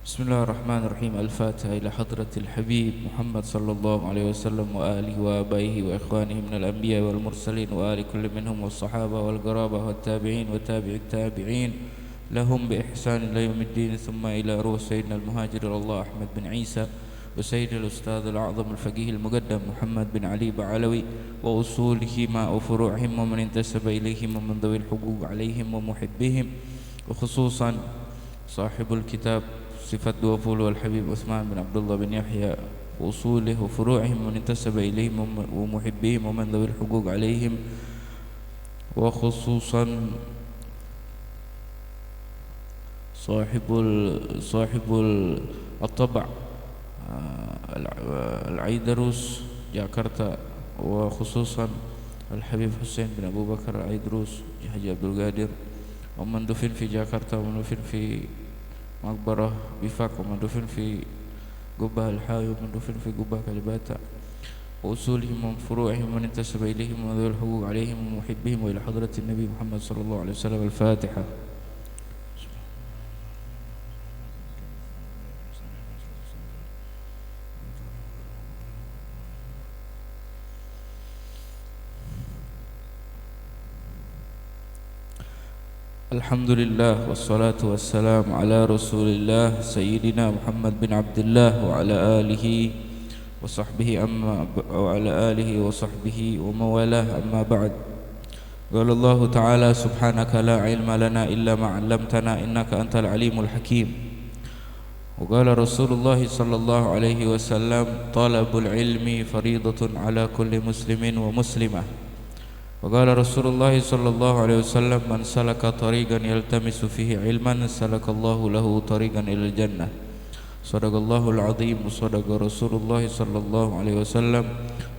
بسم الله الرحمن الرحيم. الفاتحة إلى حضرة الحبيب محمد صلى الله عليه وسلم وآله وآبائه وإخوانه من الأنبياء والمرسلين وآل كل منهم والصحابة والقرابة والتابعين وتابع التابعين لهم بإحسان إلى يوم الدين. ثم إلى روح سيدنا المهاجر الله أحمد بن عيسى وسيد الأستاذ الأعظم الفقيه المقدم محمد بن علي بعلوي وأصولهما وفروعهم ومن انتسب إليهم ومن ذوي الحقوق عليهم ومحبهم، وخصوصا صاحب الكتاب صفة وفول والحبيب عثمان بن عبد الله بن يحيى وأصوله وفروعهم ومن انتسب إليهم ومحبهم ومن ذوي الحقوق عليهم، وخصوصا صاحب الطبع العيدروس جاكرتا، وخصوصا الحبيب حسين بن أبو بكر العيدروس حاجي عبد القادر، ومن دفن في جاكرتا ومن دفن في مقبرة بفاق ومن دفن في قبة الحاوي ومن دفن في قبة كلباتا، وأصولهم وفروعهم ومن انتسب إليهم وذوي الحقوق عليهم ومحبهم، وإلى حضرة النبي محمد صلى الله عليه وسلم. الفاتحة. Alhamdulillah wassalatu wassalamu ala rasulillah Sayyidina Muhammad bin Abdullah wa ala alihi wa sahbihi wa mawalah, amma ba'd. Qala Allah ta'ala subhanaka la ilma lana illa ma 'allamtana innaka antal alimul hakim. Wa qala Rasulullah sallallahu alaihi wasallam talabul ilmi faridatun ala kulli muslimin wa muslimah. وقال رسول الله صلى الله عليه وسلم من سلك طريقا يلتمس فيه علما سلك الله له طريقا إلى الجنة. صدق الله العظيم وصدق رسول الله صلى الله عليه وسلم.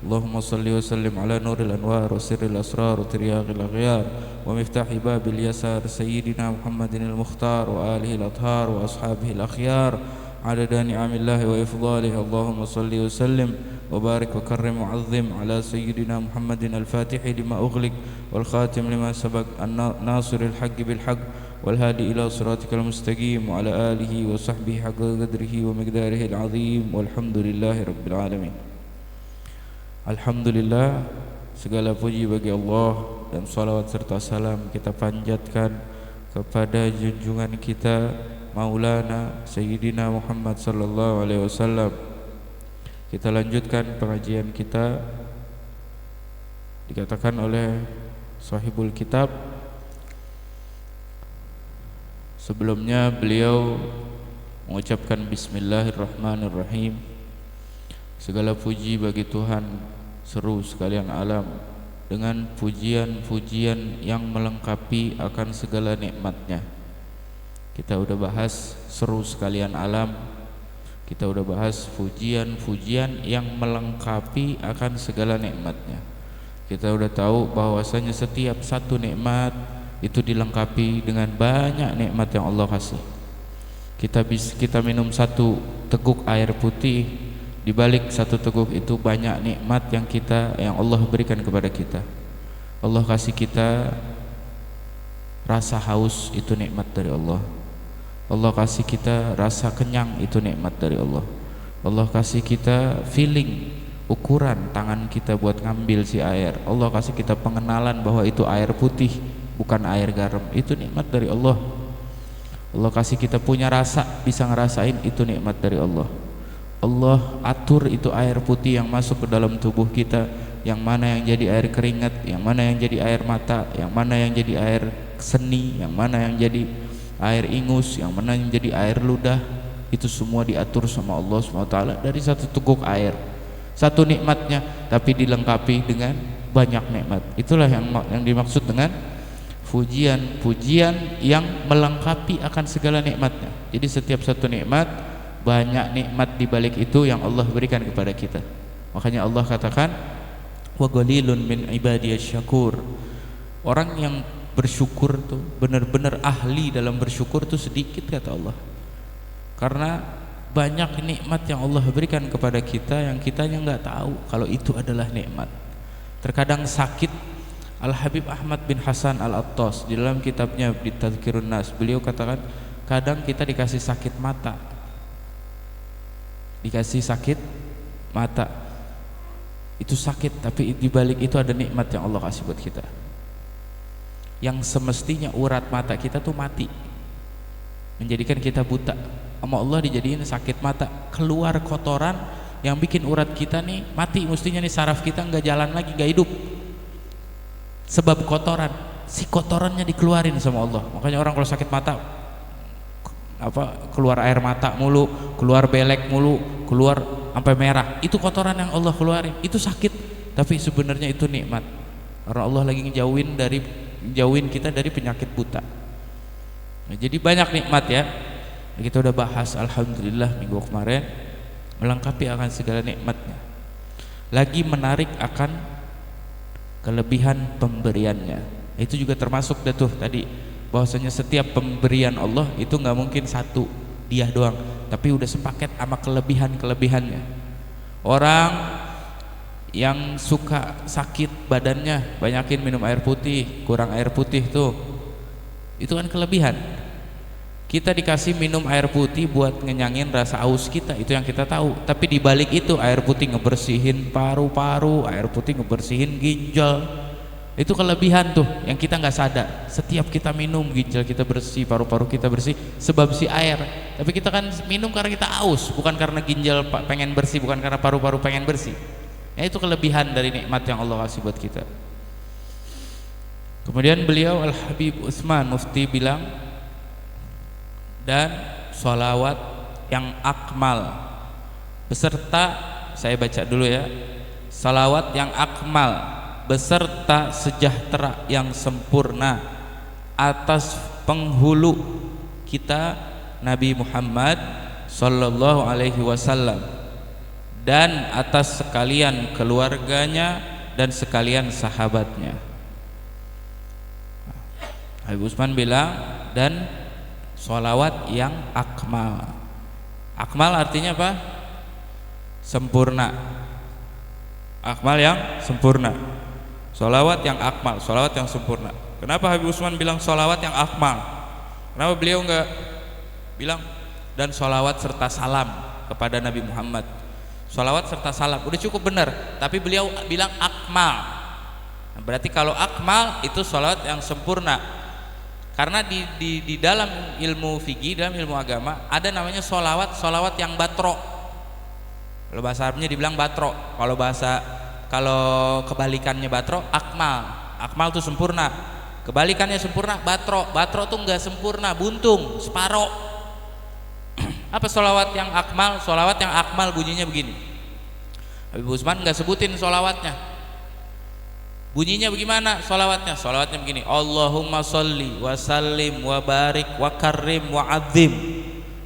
اللهم صل وسلم على نور الأنوار وسر الأسرار وترياق الأغيار ومفتاح باب اليسار سيدنا محمد المختار وآله الأطهار وأصحابه الأخيار عدد نعم الله وإفضاله. اللهم صل وسلم وبارك وكرم وعظم على سيدنا محمد الفاتح لما أغلق والخاتم لما سبق الناصر الحق بالحق والهادي إلى صراطك المستقيم وعلى آله وصحبه حق قدره ومقداره العظيم والحمد لله رب العالمين. Alhamdulillah, segala puji bagi Allah dan salawat serta salam kita panjatkan kepada junjungan kita Maulana Sayyidina Muhammad sallallahu alaihi wasallam. Kita lanjutkan pengajian kita. Dikatakan oleh sahibul kitab, sebelumnya beliau mengucapkan bismillahirrahmanirrahim. Segala puji bagi Tuhan seru sekalian alam, dengan pujian-pujian yang melengkapi akan segala nikmatnya. Kita udah bahas seru sekalian alam, kita udah bahas pujian-pujian yang melengkapi akan segala nikmatnya. Kita udah tahu bahwasanya setiap satu nikmat itu dilengkapi dengan banyak nikmat yang Allah kasih. Kita minum satu teguk air putih, di balik satu teguk itu banyak nikmat yang Allah berikan kepada kita. Allah kasih kita rasa haus, itu nikmat dari Allah. Allah kasih kita rasa kenyang, itu nikmat dari Allah. Allah kasih kita feeling, ukuran tangan kita buat ngambil si air. Allah kasih kita pengenalan bahwa itu air putih bukan air garam, itu nikmat dari Allah. Allah kasih kita punya rasa, bisa ngerasain, itu nikmat dari Allah. Allah atur itu air putih yang masuk ke dalam tubuh kita, yang mana yang jadi air keringat, yang mana yang jadi air mata, yang mana yang jadi air seni, yang mana yang jadi air ingus, yang mana yang jadi air ludah. Itu semua diatur sama Allah SWT dari satu teguk air. Satu nikmatnya, tapi dilengkapi dengan banyak nikmat. Itulah yang dimaksud dengan pujian-pujian yang melengkapi akan segala nikmatnya. Jadi setiap satu nikmat, banyak nikmat di balik itu yang Allah berikan kepada kita. Makanya Allah katakan, wa qalilun min ibadiyasy syakur. Orang yang bersyukur tuh benar-benar ahli dalam bersyukur tuh sedikit, kata Allah. Karena banyak nikmat yang Allah berikan kepada kita yang kitanya nggak tahu kalau itu adalah nikmat. Terkadang sakit. Al-Habib Ahmad bin Hasan Al-Attas di dalam kitabnya di Tadhkirun Nas, beliau katakan kadang kita dikasih sakit mata, dikasih sakit mata, itu sakit, tapi di balik itu ada nikmat yang Allah kasih buat kita. Yang semestinya urat mata kita tuh mati, menjadikan kita buta, sama Allah dijadiin sakit mata, keluar kotoran yang bikin urat kita nih mati, mestinya nih saraf kita nggak jalan lagi, nggak hidup, sebab kotoran. Si kotorannya dikeluarin sama Allah. Makanya orang kalau sakit mata keluar air mata mulu, keluar belek mulu, keluar sampai merah, itu kotoran yang Allah keluarin. Itu sakit, tapi sebenarnya itu nikmat, karena Allah lagi jauhin kita dari penyakit buta. Nah, jadi banyak nikmat ya. Kita udah bahas alhamdulillah minggu kemarin, melengkapi akan segala nikmatnya. Lagi menarik akan kelebihan pemberiannya. Itu juga termasuk dah tuh tadi, bahwasanya setiap pemberian Allah itu nggak mungkin satu dia doang, tapi udah sepaket sama kelebihannya. Orang yang suka sakit badannya, banyakin minum air putih, kurang air putih tuh, itu kan kelebihan. Kita dikasih minum air putih buat ngenyangin rasa aus kita, itu yang kita tahu. Tapi dibalik itu air putih ngebersihin paru-paru, air putih ngebersihin ginjal. Itu kelebihan tuh yang kita nggak sadar. Setiap kita minum, ginjal kita bersih, paru-paru kita bersih, sebab si air. Tapi kita kan minum karena kita aus, bukan karena ginjal pengen bersih, bukan karena paru-paru pengen bersih. Ya, itu kelebihan dari nikmat yang Allah kasih buat kita. Kemudian beliau Al-Habib Utsman Mufti bilang, dan sholawat yang akmal beserta, saya baca dulu ya, sholawat yang akmal beserta sejahtera yang sempurna atas penghulu kita Nabi Muhammad sallallahu alaihi wasallam, dan atas sekalian keluarganya dan sekalian sahabatnya. Habib Utsman bilang, dan sholawat yang akmal. Akmal artinya apa? Sempurna. Akmal yang sempurna. Sholawat yang akmal, sholawat yang sempurna. Kenapa Habib Utsman bilang sholawat yang akmal? Kenapa beliau enggak bilang dan sholawat serta salam kepada Nabi Muhammad? Sholawat serta salam udah cukup benar, tapi beliau bilang akmal. Nah, berarti kalau akmal itu sholawat yang sempurna. Karena di dalam ilmu fikih, dalam ilmu agama ada namanya sholawat yang batro. Kalau bahasa Arabnya dibilang batro. Kalau kebalikannya batro, akmal. Akmal itu sempurna. Kebalikannya sempurna, batro. Batro tuh enggak sempurna, buntung, separo. Apa sholawat yang akmal? Sholawat yang akmal bunyinya begini. Habib Utsman enggak sebutin sholawatnya. Bunyinya bagaimana sholawatnya? Sholawatnya begini: Allahumma sholli wa sallim wa barik wa karrim wa azim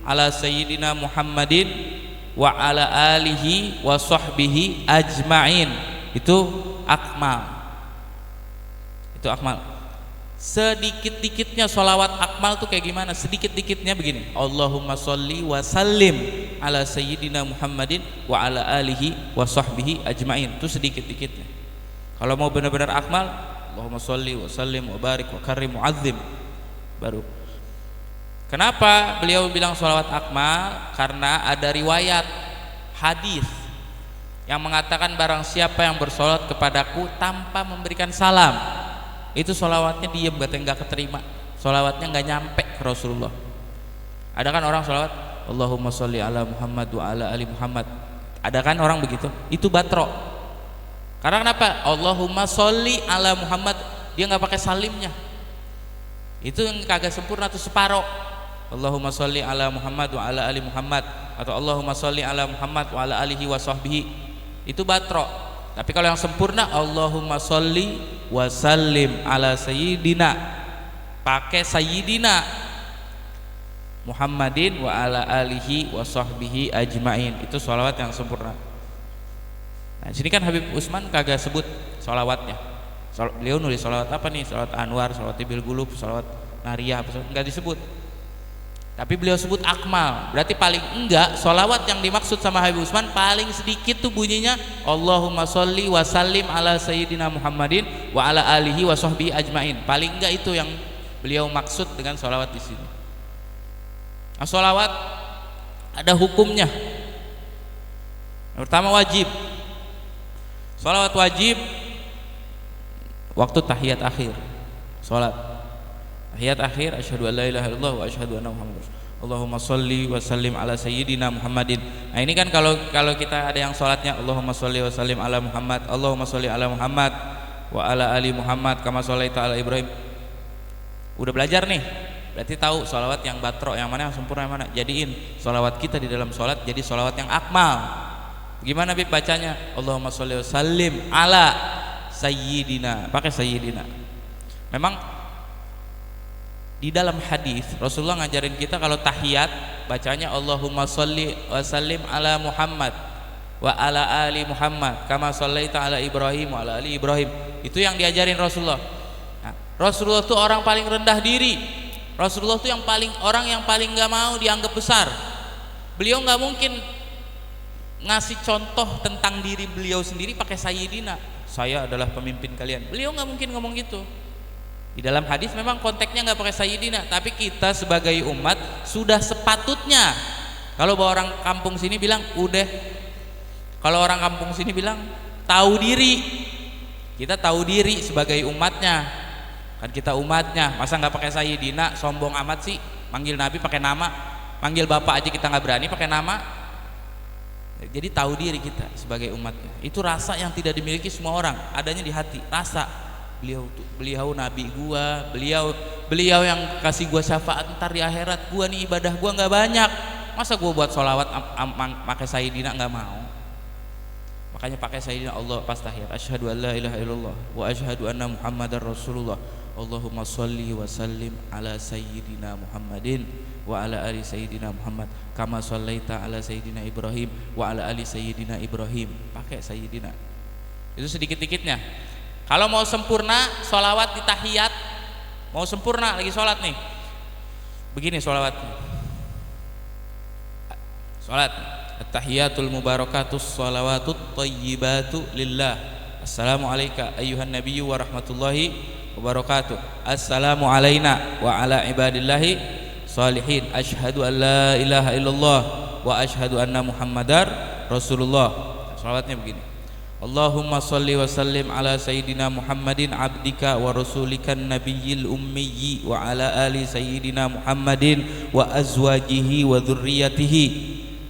ala sayyidina Muhammadin wa ala alihi wa sahbihi ajma'in. Itu akmal. Itu akmal. Sedikit-dikitnya sholawat akmal tuh kayak gimana? Sedikit-dikitnya begini: Allahumma sholli wa sallim ala sayyidina Muhammadin wa ala alihi wa sahbihi ajma'in. Itu sedikit-dikitnya. Kalau mau benar-benar akmal, Allahumma sholli wa sallim wa barik wa karrim wa azim, baru. Kenapa beliau bilang sholawat akmal? Karena ada riwayat hadis yang mengatakan barang siapa yang bersolat kepadaku tanpa memberikan salam, itu sholawatnya diem, katanya nggak keterima, sholawatnya nggak nyampe ke Rasulullah. Ada kan orang sholawat Allahumma sholli ala Muhammad wa ala ali Muhammad, ada kan orang begitu, itu batro. Karena kenapa? Allahumma sholli ala Muhammad, dia nggak pakai salimnya, itu yang kagak sempurna tuh, separo. Allahumma sholli ala Muhammad wa ala ali Muhammad, atau Allahumma sholli ala Muhammad wa ala alihi wa sahbihi, itu batro. Tapi kalau yang sempurna Allahumma sholli wa sallim ala sayyidina, pakai sayyidina Muhammadin wa ala alihi wa sahbihi ajmain, itu sholawat yang sempurna. Nah, sini kan Habib Utsman kagak sebut sholawatnya. Beliau nulis sholawat apa nih? Sholawat Anwar, sholawat Tibil Gulub, sholawat Nariyah, enggak disebut. Tapi beliau sebut akmal. Berarti paling enggak sholawat yang dimaksud sama Habib Utsman paling sedikit tuh bunyinya Allahumma sholli wa sallim ala sayyidina Muhammadin wa ala alihi wa sahbihi ajmain. Paling enggak itu yang beliau maksud dengan sholawat di sini. Nah, sholawat ada hukumnya. Yang pertama wajib. Sholawat wajib waktu tahiyat akhir. Salat tahiyat akhir, asyhadu an la ilaha illallah wa asyhadu anna muhammadar rasulullah. Allahumma sholli wa sallim ala sayyidina Muhammadin. Nah ini kan kalau kita ada yang sholatnya Allahumma sholli wa sallim ala Muhammad, Allahumma sholli ala Muhammad wa ala ali Muhammad kama sholaita ala Ibrahim. Udah belajar nih, berarti tahu sholawat yang batrok yang mana, yang sempurna yang mana. Jadiin sholawat kita di dalam sholat jadi sholawat yang akmal. Gimana Bib bacanya? Allahumma sholli wa sallim ala sayyidina, pakai sayyidina. Memang di dalam hadis Rasulullah ngajarin kita kalau tahiyat bacanya Allahumma sholli wa sallim ala Muhammad wa ala ali Muhammad kama shallaita ala Ibrahim wa ala ali Ibrahim. Itu yang diajarin Rasulullah. Nah, Rasulullah itu orang paling rendah diri. Rasulullah itu orang yang paling nggak mau dianggap besar. Beliau nggak mungkin ngasih contoh tentang diri beliau sendiri pakai sayyidina. Saya adalah pemimpin kalian. Beliau nggak mungkin ngomong gitu. Di dalam hadis memang konteksnya nggak pakai sayyidina, tapi kita sebagai umat sudah sepatutnya. Kalau orang kampung sini bilang udah, kalau orang kampung sini bilang tahu diri. Kita tahu diri sebagai umatnya. Kan kita umatnya, masa nggak pakai sayyidina, sombong amat sih. Manggil Nabi pakai nama, manggil bapak aja kita nggak berani pakai nama. Jadi tahu diri kita sebagai umatnya. Itu rasa yang tidak dimiliki semua orang, adanya di hati, rasa. Beliau nabi gua, beliau yang kasih gua syafaat ntar di akhirat. Gua nih ibadah gua nggak banyak, masa gua buat sholawat pakai sayyidina, nggak mau. Makanya pakai sayyidina Allah pas tahiyat. Asyhadu an la ilaha illallah wa asyhadu anna muhammadar rasulullah. Allahumma sholli wa sallim ala sayyidina Muhammadin wa ala ali sayyidina Muhammad kama shallaita ala sayyidina Ibrahim wa ala ali sayyidina Ibrahim. Pakai sayyidina. Itu sedikit-dikitnya. Kalau mau sempurna sholawat di tahiyat, mau sempurna lagi sholat nih, begini sholawatnya. Sholat at-tahiyatul mubarakatus sholawatut tayyibatu lillah. Assalamu alayka ayyuhan nabiyyu wa rahmatullahi wabarakatuh. Assalamu alayna wa ala ibadillahi salihin. Asyhadu an la ilaha illallah wa asyhadu anna muhammadar rasulullah. Sholawatnya begini. Allahumma sholli wa sallim ala sayyidina Muhammadin abdika wa rasulikan nabiyil ummiyyi wa ala ali sayyidina Muhammadin wa azwajihi wa dhurriyyatihi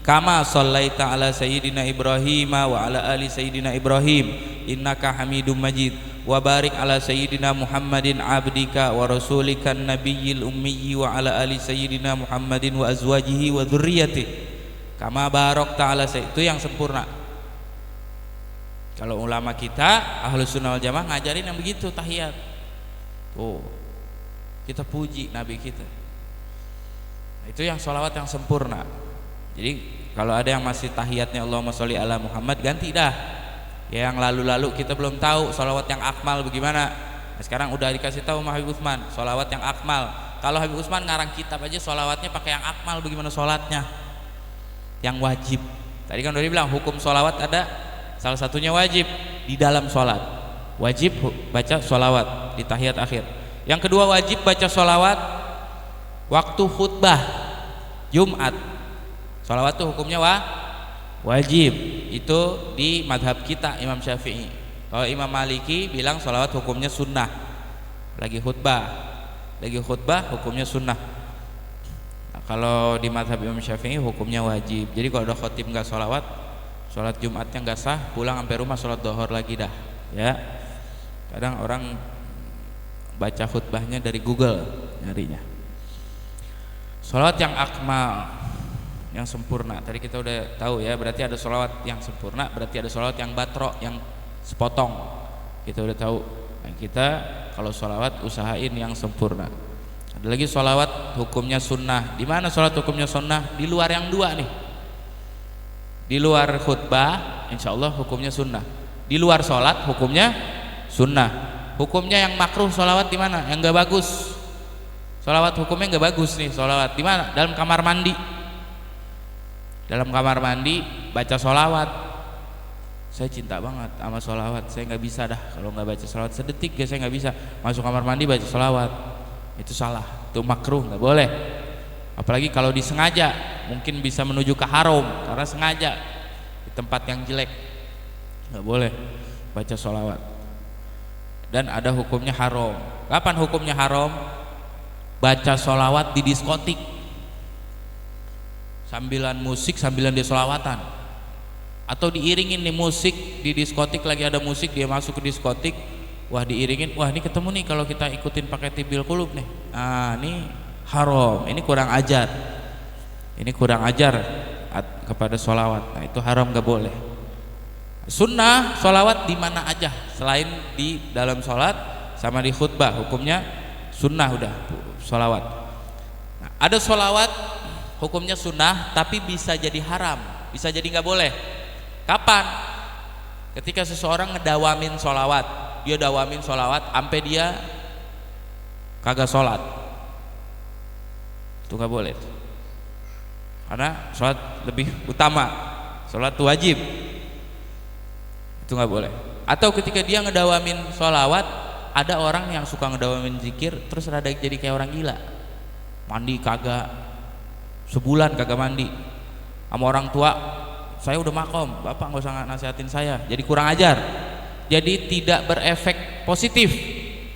kama shallaita ala sayyidina Ibrahim wa ala ali sayyidina Ibrahim innaka Hamidum Majid wa barik ala sayyidina Muhammadin abdika wa rasulikan nabiyil ummiyyi wa ala ali sayyidina Muhammadin wa azwajihi wa dhurriyyatihi kama barakta ala sayyidina. Itu yang sempurna. Kalau ulama kita Ahlus Sunnah wal Jamaah ngajarin yang begitu tahiyat. Oh, kita puji Nabi kita. Nah, itu yang sholawat yang sempurna. Jadi kalau ada yang masih tahiyatnya Allahumma sholli ala Muhammad, ganti dah. Ya, yang lalu-lalu kita belum tahu sholawat yang akmal bagaimana. Nah, sekarang udah dikasih tahu sama Habib Utsman sholawat yang akmal. Kalau Habib Utsman ngarang kitab aja sholawatnya pakai yang akmal, bagaimana sholatnya? Yang wajib. Tadi kan udah dibilang hukum sholawat ada. Salah satunya wajib di dalam sholat, wajib baca sholawat di tahiyat akhir. Yang kedua wajib baca sholawat waktu khutbah Jumat. Sholawat itu hukumnya wajib. Itu di madhab kita Imam Syafi'i. Kalau Imam Maliki bilang sholawat hukumnya sunnah. Lagi khutbah hukumnya sunnah. Nah, kalau di madhab Imam Syafi'i hukumnya wajib. Jadi kalau ada khotib nggak sholawat, sholat Jumatnya nggak sah, pulang sampai rumah sholat dohor lagi dah. Ya, kadang orang baca khutbahnya dari Google nyarinya. Sholawat yang akmal, yang sempurna. Tadi kita udah tahu ya, berarti ada sholawat yang sempurna, berarti ada sholawat yang batrok, yang sepotong. Kita udah tahu. Nah, kita kalau sholawat usahain yang sempurna. Ada lagi sholawat hukumnya sunnah. Di mana sholat hukumnya sunnah? Di luar yang dua nih. Di luar khutbah insya Allah hukumnya sunnah. Di luar sholat hukumnya sunnah. Hukumnya yang makruh sholawat di mana? Yang gak bagus. Sholawat hukumnya gak bagus nih sholawat. Di mana? Dalam kamar mandi. Dalam kamar mandi baca sholawat. Saya cinta banget sama sholawat. Saya nggak bisa dah kalau nggak baca sholawat sedetik ya saya nggak bisa. Masuk kamar mandi baca sholawat. Itu salah. Itu makruh, nggak boleh. Apalagi kalau disengaja, mungkin bisa menuju ke haram karena sengaja. tempat yang jelek, nggak boleh baca sholawat. Dan ada hukumnya haram. Kapan hukumnya haram? Baca sholawat di diskotik, sambilan musik, sambilan dia sholawatan, atau diiringin nih musik di diskotik, lagi ada musik dia masuk ke diskotik, wah diiringin, wah ini ketemu nih kalau kita ikutin pakai tibil kulub nih, ini haram, ini kurang ajar, ini kurang ajar kepada sholawat. Nah itu haram, gak boleh. Sunnah sholawat di mana aja selain di dalam sholat sama di khutbah, hukumnya sunnah udah sholawat. Nah, ada sholawat hukumnya sunnah tapi bisa jadi haram, bisa jadi nggak boleh. Kapan? Ketika seseorang ngedawamin sholawat, dia dawamin sholawat sampai dia kagak sholat, itu nggak boleh, karena sholat lebih utama, sholat itu wajib, itu nggak boleh. Atau ketika dia ngedawamin sholawat, ada orang yang suka ngedawamin zikir terus rada jadi kayak orang gila, mandi kagak, sebulan kagak mandi, sama orang tua, saya udah makom, bapak nggak usah nasihatin saya, jadi kurang ajar, jadi tidak berefek positif.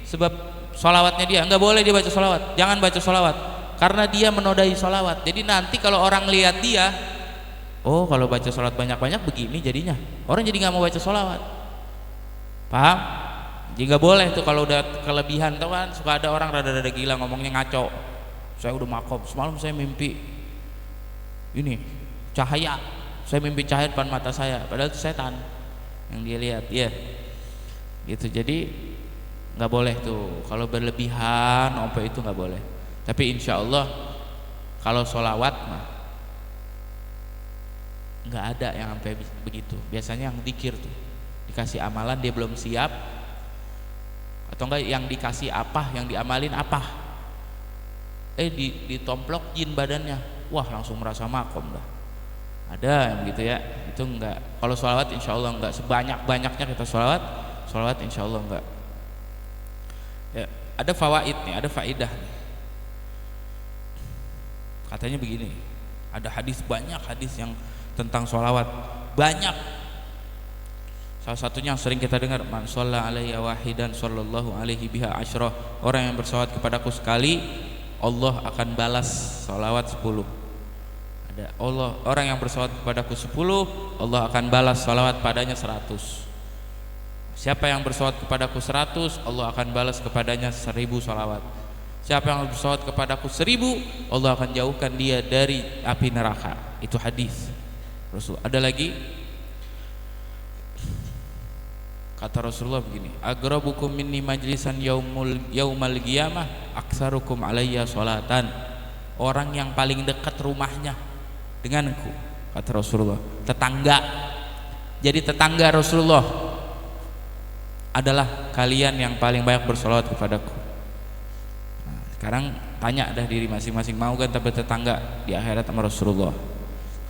Sebab sholawatnya dia nggak boleh dia baca sholawat, jangan baca sholawat karena dia menodai sholawat. Jadi nanti kalau orang lihat dia, oh kalau baca sholat banyak-banyak begini jadinya, orang jadi nggak mau baca sholawat, paham? Jadi nggak boleh tuh kalau udah kelebihan. Tuh kan suka ada orang rada-rada gila ngomongnya ngaco, saya udah makom, semalam saya mimpi ini cahaya, saya mimpi cahaya depan mata saya, padahal itu setan yang dia lihat, ya gitu. Jadi nggak boleh tuh kalau berlebihan, sampai itu nggak boleh. Tapi insya Allah kalau sholawat mah nggak ada yang sampai begitu. Biasanya yang zikir tuh dikasih amalan dia belum siap, atau enggak yang dikasih apa, yang diamalin apa, ditomplok jin badannya, wah langsung merasa makom dah. Ada yang gitu ya, itu enggak. Kalau sholawat insya Allah enggak, sebanyak-banyaknya kita sholawat insya Allah enggak ya. Ada fawaid nih, ada faidah nih. Katanya begini, ada hadis, banyak hadis yang tentang sholawat, banyak. Salah satunya yang sering kita dengar, man shalla alaiya wahidan sallallahu alaihi biha asyrah, orang yang bersolawat kepadaku sekali Allah akan balas sholawat 10. Ada orang yang bersolawat kepadaku 10, Allah akan balas sholawat padanya 100. Siapa yang bersolawat kepadaku 100, Allah akan balas kepadanya 1000 sholawat. Siapa yang bersolawat kepadaku 1000, Allah akan jauhkan dia dari api neraka. Itu hadis Rasul. Ada lagi, kata Rasulullah begini, agrabukum minni majlisan yaumal qiyamah aksarukum alayya sholatan. Orang yang paling dekat rumahnya denganku, kata Rasulullah, tetangga. Jadi tetangga Rasulullah adalah kalian yang paling banyak bersolawat kepadaku. Nah, sekarang tanya dah diri masing-masing, mau kan bertetangga di akhirat sama Rasulullah?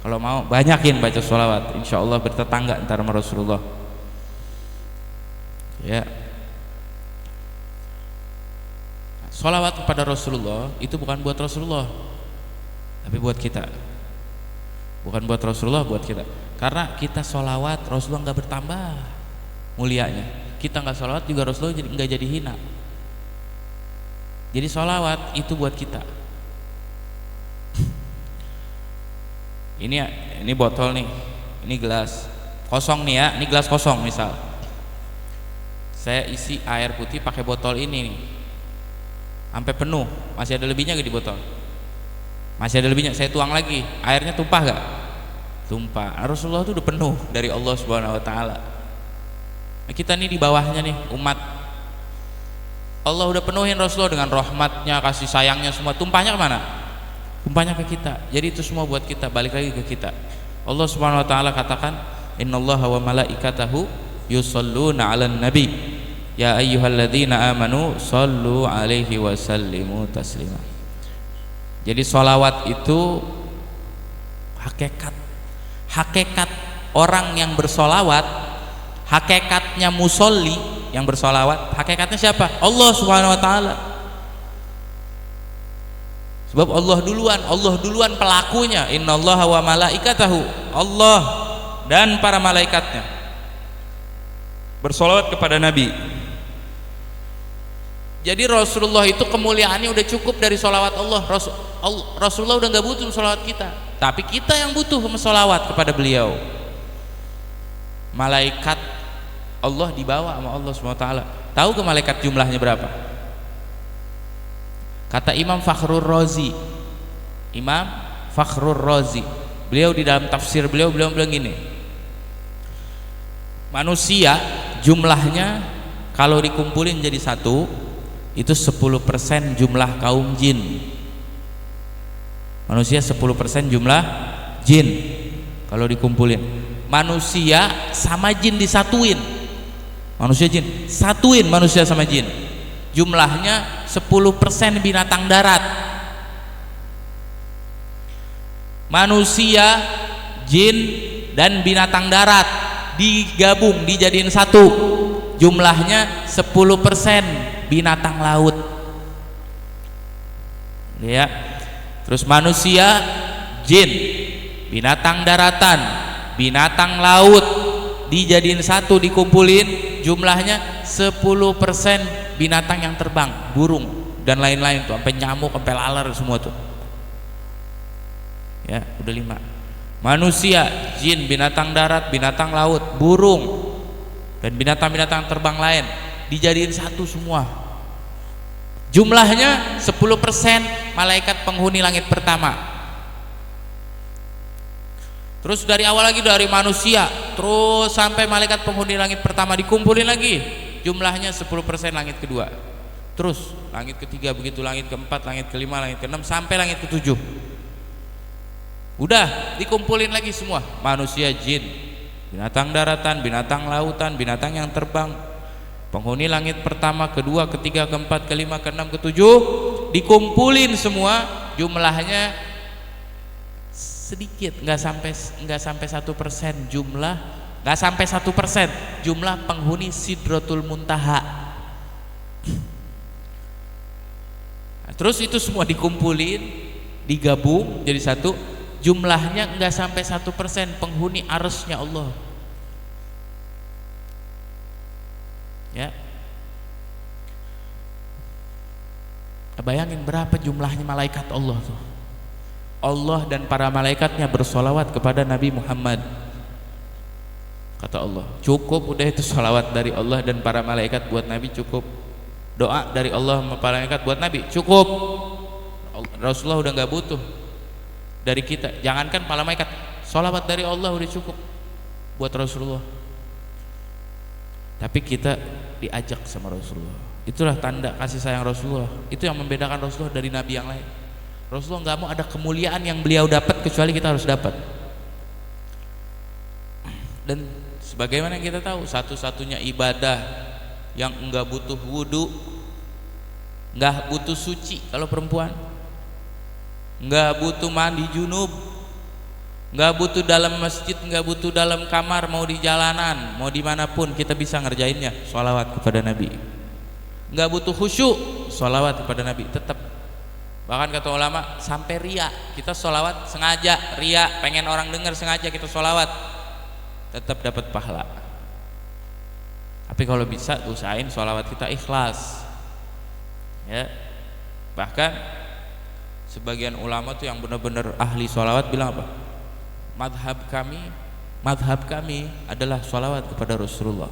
Kalau mau banyakin baca sholawat, insya Allah bertetangga antara sama Rasulullah ya. Sholawat kepada Rasulullah itu bukan buat Rasulullah, tapi buat kita. Bukan buat Rasulullah, buat kita. Karena kita sholawat, Rasulullah nggak bertambah mulianya. Kita nggak sholawat juga Rasulullah nggak jadi hina. Jadi sholawat itu buat kita. Ini botol nih, ini gelas kosong nih ya, ini gelas kosong misal. Saya isi air putih pakai botol ini nih, sampai penuh, masih ada lebihnya gak di botol? Masih ada lebihnya, saya tuang lagi, airnya tumpah gak? Tumpah. Rasulullah itu udah penuh dari Allah Subhanahu Wa Taala. Nah, kita nih di bawahnya nih, umat Allah udah penuhin Rasulullah dengan rahmatnya, kasih sayangnya, semua tumpahnya kemana? Tumpahnya ke kita. Jadi itu semua buat kita, balik lagi ke kita. Allah Subhanahu Wa Taala katakan, innallaha wa malaikatahu yusalluna 'alan nabi ya ayyuhalladzina amanu sallu 'alaihi wa sallimu taslima. Jadi sholawat itu hakikat orang yang bersolawat, hakikatnya musolli yang bersolawat, hakikatnya siapa? Allah Subhanahu Wa Taala. Sebab Allah duluan pelakunya. Innallaha wa malaikatahu, Allah dan para malaikatnya bersolawat kepada Nabi. Jadi Rasulullah itu kemuliaannya udah cukup dari solawat Allah. Rasulullah udah nggak butuh solawat kita, tapi kita yang butuh solawat kepada beliau. Malaikat Allah dibawa sama Allah SWT. Tahu ke malaikat jumlahnya berapa? Kata Imam Fakhrur Razi, beliau di dalam tafsir beliau bilang gini, manusia jumlahnya kalau dikumpulin jadi satu itu 10% jumlah kaum jin. Manusia 10% jumlah jin kalau dikumpulin. Manusia sama jin disatuin, manusia jin satuin, manusia sama jin jumlahnya 10% binatang darat. Manusia, jin dan binatang darat digabung dijadiin satu, jumlahnya 10% binatang laut ya. Terus manusia, jin, binatang daratan, binatang laut dijadiin satu, dikumpulin jumlahnya 10% binatang yang terbang, burung dan lain-lain tuh, sampai nyamuk, sampai laler semua tuh ya, udah 5. Manusia, jin, binatang darat, binatang laut, burung dan binatang-binatang terbang lain dijadiin satu semua, jumlahnya 10% malaikat penghuni langit pertama. Terus dari awal lagi, dari manusia terus sampai malaikat penghuni langit pertama dikumpulin lagi, jumlahnya 10% langit kedua, terus langit ketiga, begitu langit keempat, langit kelima, langit keenam, sampai langit ketujuh. Udah dikumpulin lagi semua, manusia, jin, binatang daratan, binatang lautan, binatang yang terbang, penghuni langit pertama, kedua, ketiga, keempat, kelima, keenam, ketujuh, dikumpulin semua, jumlahnya sedikit, nggak sampai 1% jumlah, nggak sampai 1% jumlah penghuni Sidratul Muntaha. Nah, terus itu semua dikumpulin, digabung jadi satu, jumlahnya nggak sampai 1% penghuni arsy-Nya Allah ya. Bayangin berapa jumlahnya malaikat Allah tuh. Allah dan para malaikatnya bersolawat kepada Nabi Muhammad. Kata Allah, cukup udah itu solawat dari Allah dan para malaikat buat Nabi, cukup. Doa dari Allah dan para malaikat buat Nabi, cukup. Rasulullah udah nggak butuh dari kita. Jangankan para malaikat, solawat dari Allah udah cukup buat Rasulullah. Tapi kita diajak sama Rasulullah. Itulah tanda kasih sayang Rasulullah. Itu yang membedakan Rasulullah dari nabi yang lain. Rasulullah nggak mau ada kemuliaan yang beliau dapat kecuali kita harus dapat. Dan sebagaimana yang kita tahu, satu-satunya ibadah yang enggak butuh wudu, enggak butuh suci kalau perempuan, enggak butuh mandi junub, enggak butuh dalam masjid, enggak butuh dalam kamar, mau di jalanan, mau dimanapun kita bisa ngerjainnya, sholawat kepada Nabi. Enggak butuh khusyuk, sholawat kepada Nabi tetap. Bahkan kata ulama, sampai ria, kita sholawat sengaja, ria, pengen orang dengar sengaja kita sholawat, tetap dapat pahala. Tapi kalau bisa usahain sholawat kita ikhlas ya. Bahkan sebagian ulama tuh yang benar-benar ahli sholawat bilang apa? Madhab kami adalah sholawat kepada Rasulullah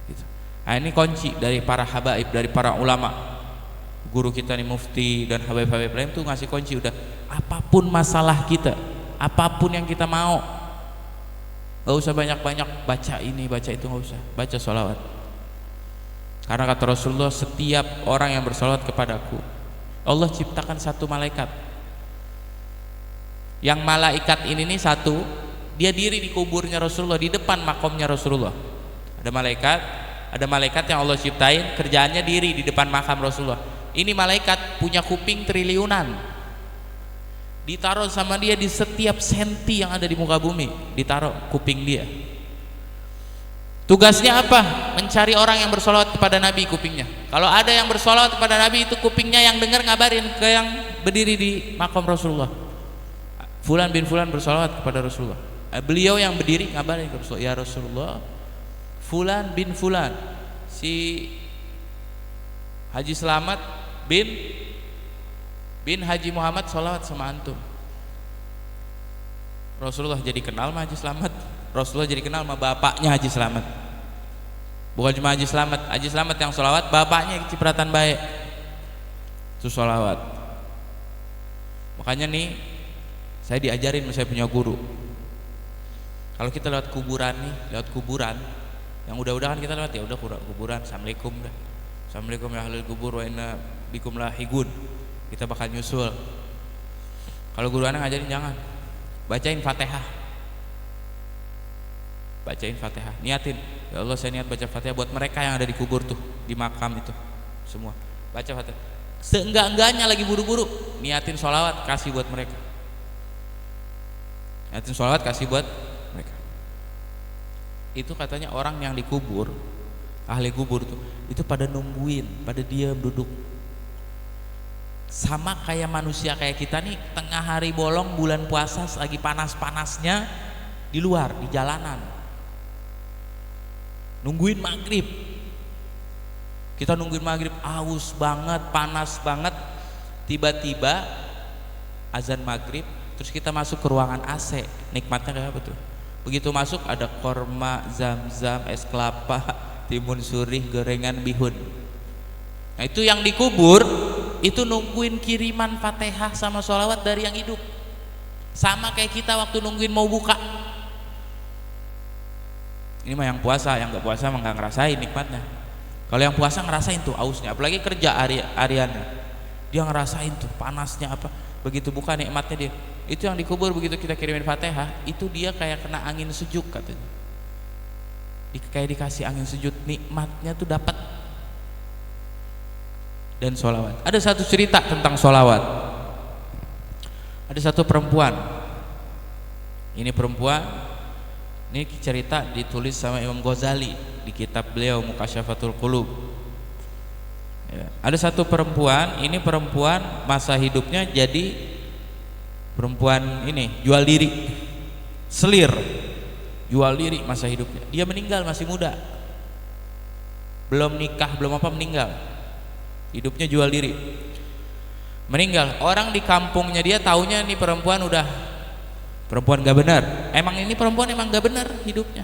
gitu. Nah, ini kunci dari para habaib, dari para ulama. Guru kita nih mufti dan habaib-habaib lain tuh ngasih kunci, udah apapun masalah kita, apapun yang kita mau, gak usah banyak-banyak baca ini baca itu, gak usah, baca sholawat. Karena kata Rasulullah, setiap orang yang bersolawat kepadaku, Allah ciptakan satu malaikat. Yang malaikat ini nih satu, dia diri di kuburnya Rasulullah, di depan makamnya Rasulullah. Ada malaikat yang Allah ciptain, kerjaannya diri di depan makam Rasulullah. Ini malaikat punya kuping triliunan, ditaruh sama dia di setiap senti yang ada di muka bumi, ditaruh kuping dia. Tugasnya apa? Mencari orang yang bersolawat kepada Nabi, kupingnya. Kalau ada yang bersolawat kepada Nabi, itu kupingnya yang dengar ngabarin ke yang berdiri di makam Rasulullah, Fulan bin Fulan bersolawat kepada Rasulullah. Beliau yang berdiri ngabarin ke Rasulullah, ya Rasulullah, Fulan bin Fulan, si Haji Slamet bin Haji Muhammad sholawat sama antum. Rasulullah jadi kenal sama Haji Slamet. Rasulullah jadi kenal sama bapaknya Haji Slamet. Bukan cuma Haji Slamet yang sholawat, bapaknya cipratan baik itu sholawat. Makanya nih saya diajarin, saya punya guru, kalau kita lewat kuburan yang udah-udah kan kita lewat, ya udah kuburan, assalamualaikum dah, assalamualaikum ya ahlul kubur wa inna bikum lahiqun, kita bakal nyusul. Kalau guru anak ngajarin jangan, bacain Fatihah, niatin, ya Allah saya niat baca Fatihah buat mereka yang ada di kubur tuh, di makam itu semua, baca Fatihah. Seenggak-enggaknya lagi buru-buru, niatin sholawat kasih buat mereka, Itu katanya orang yang dikubur, ahli kubur tuh, itu pada nungguin, pada diam duduk. Sama kayak manusia kayak kita nih, tengah hari bolong bulan puasa lagi panas-panasnya di luar, di jalanan, nungguin maghrib. Kita nungguin maghrib, aus banget, panas banget, tiba-tiba azan maghrib, terus kita masuk ke ruangan AC. Nikmatnya kayak apa tuh? Begitu masuk ada korma, zam-zam, es kelapa, timun surih, gorengan bihun. Nah itu yang dikubur itu nungguin kiriman Fatihah sama sholawat dari yang hidup. Sama kayak kita waktu nungguin mau buka. Ini mah yang puasa, yang nggak puasa mah nggak ngerasain nikmatnya. Kalau yang puasa ngerasain tuh ausnya, apalagi kerja hariannya, dia ngerasain tuh panasnya apa. Begitu buka nikmatnya dia. Itu yang dikubur begitu kita kirimin Fatihah, itu dia kayak kena angin sejuk katanya. Kayak dikasih angin sejuk, nikmatnya tuh dapat. Dan sholawat. Ada satu cerita tentang sholawat. Ada satu perempuan. Ini perempuan, ini cerita ditulis sama Imam Ghazali di kitab beliau Mukasyafatul Qulub. Ya. Ada satu perempuan, ini perempuan masa hidupnya jadi perempuan ini jual diri, selir, jual diri masa hidupnya. Dia meninggal masih muda, belum nikah, belum apa, meninggal. Hidupnya jual diri, meninggal. Orang di kampungnya dia taunya nih perempuan udah perempuan gak benar. Emang ini perempuan emang gak benar hidupnya.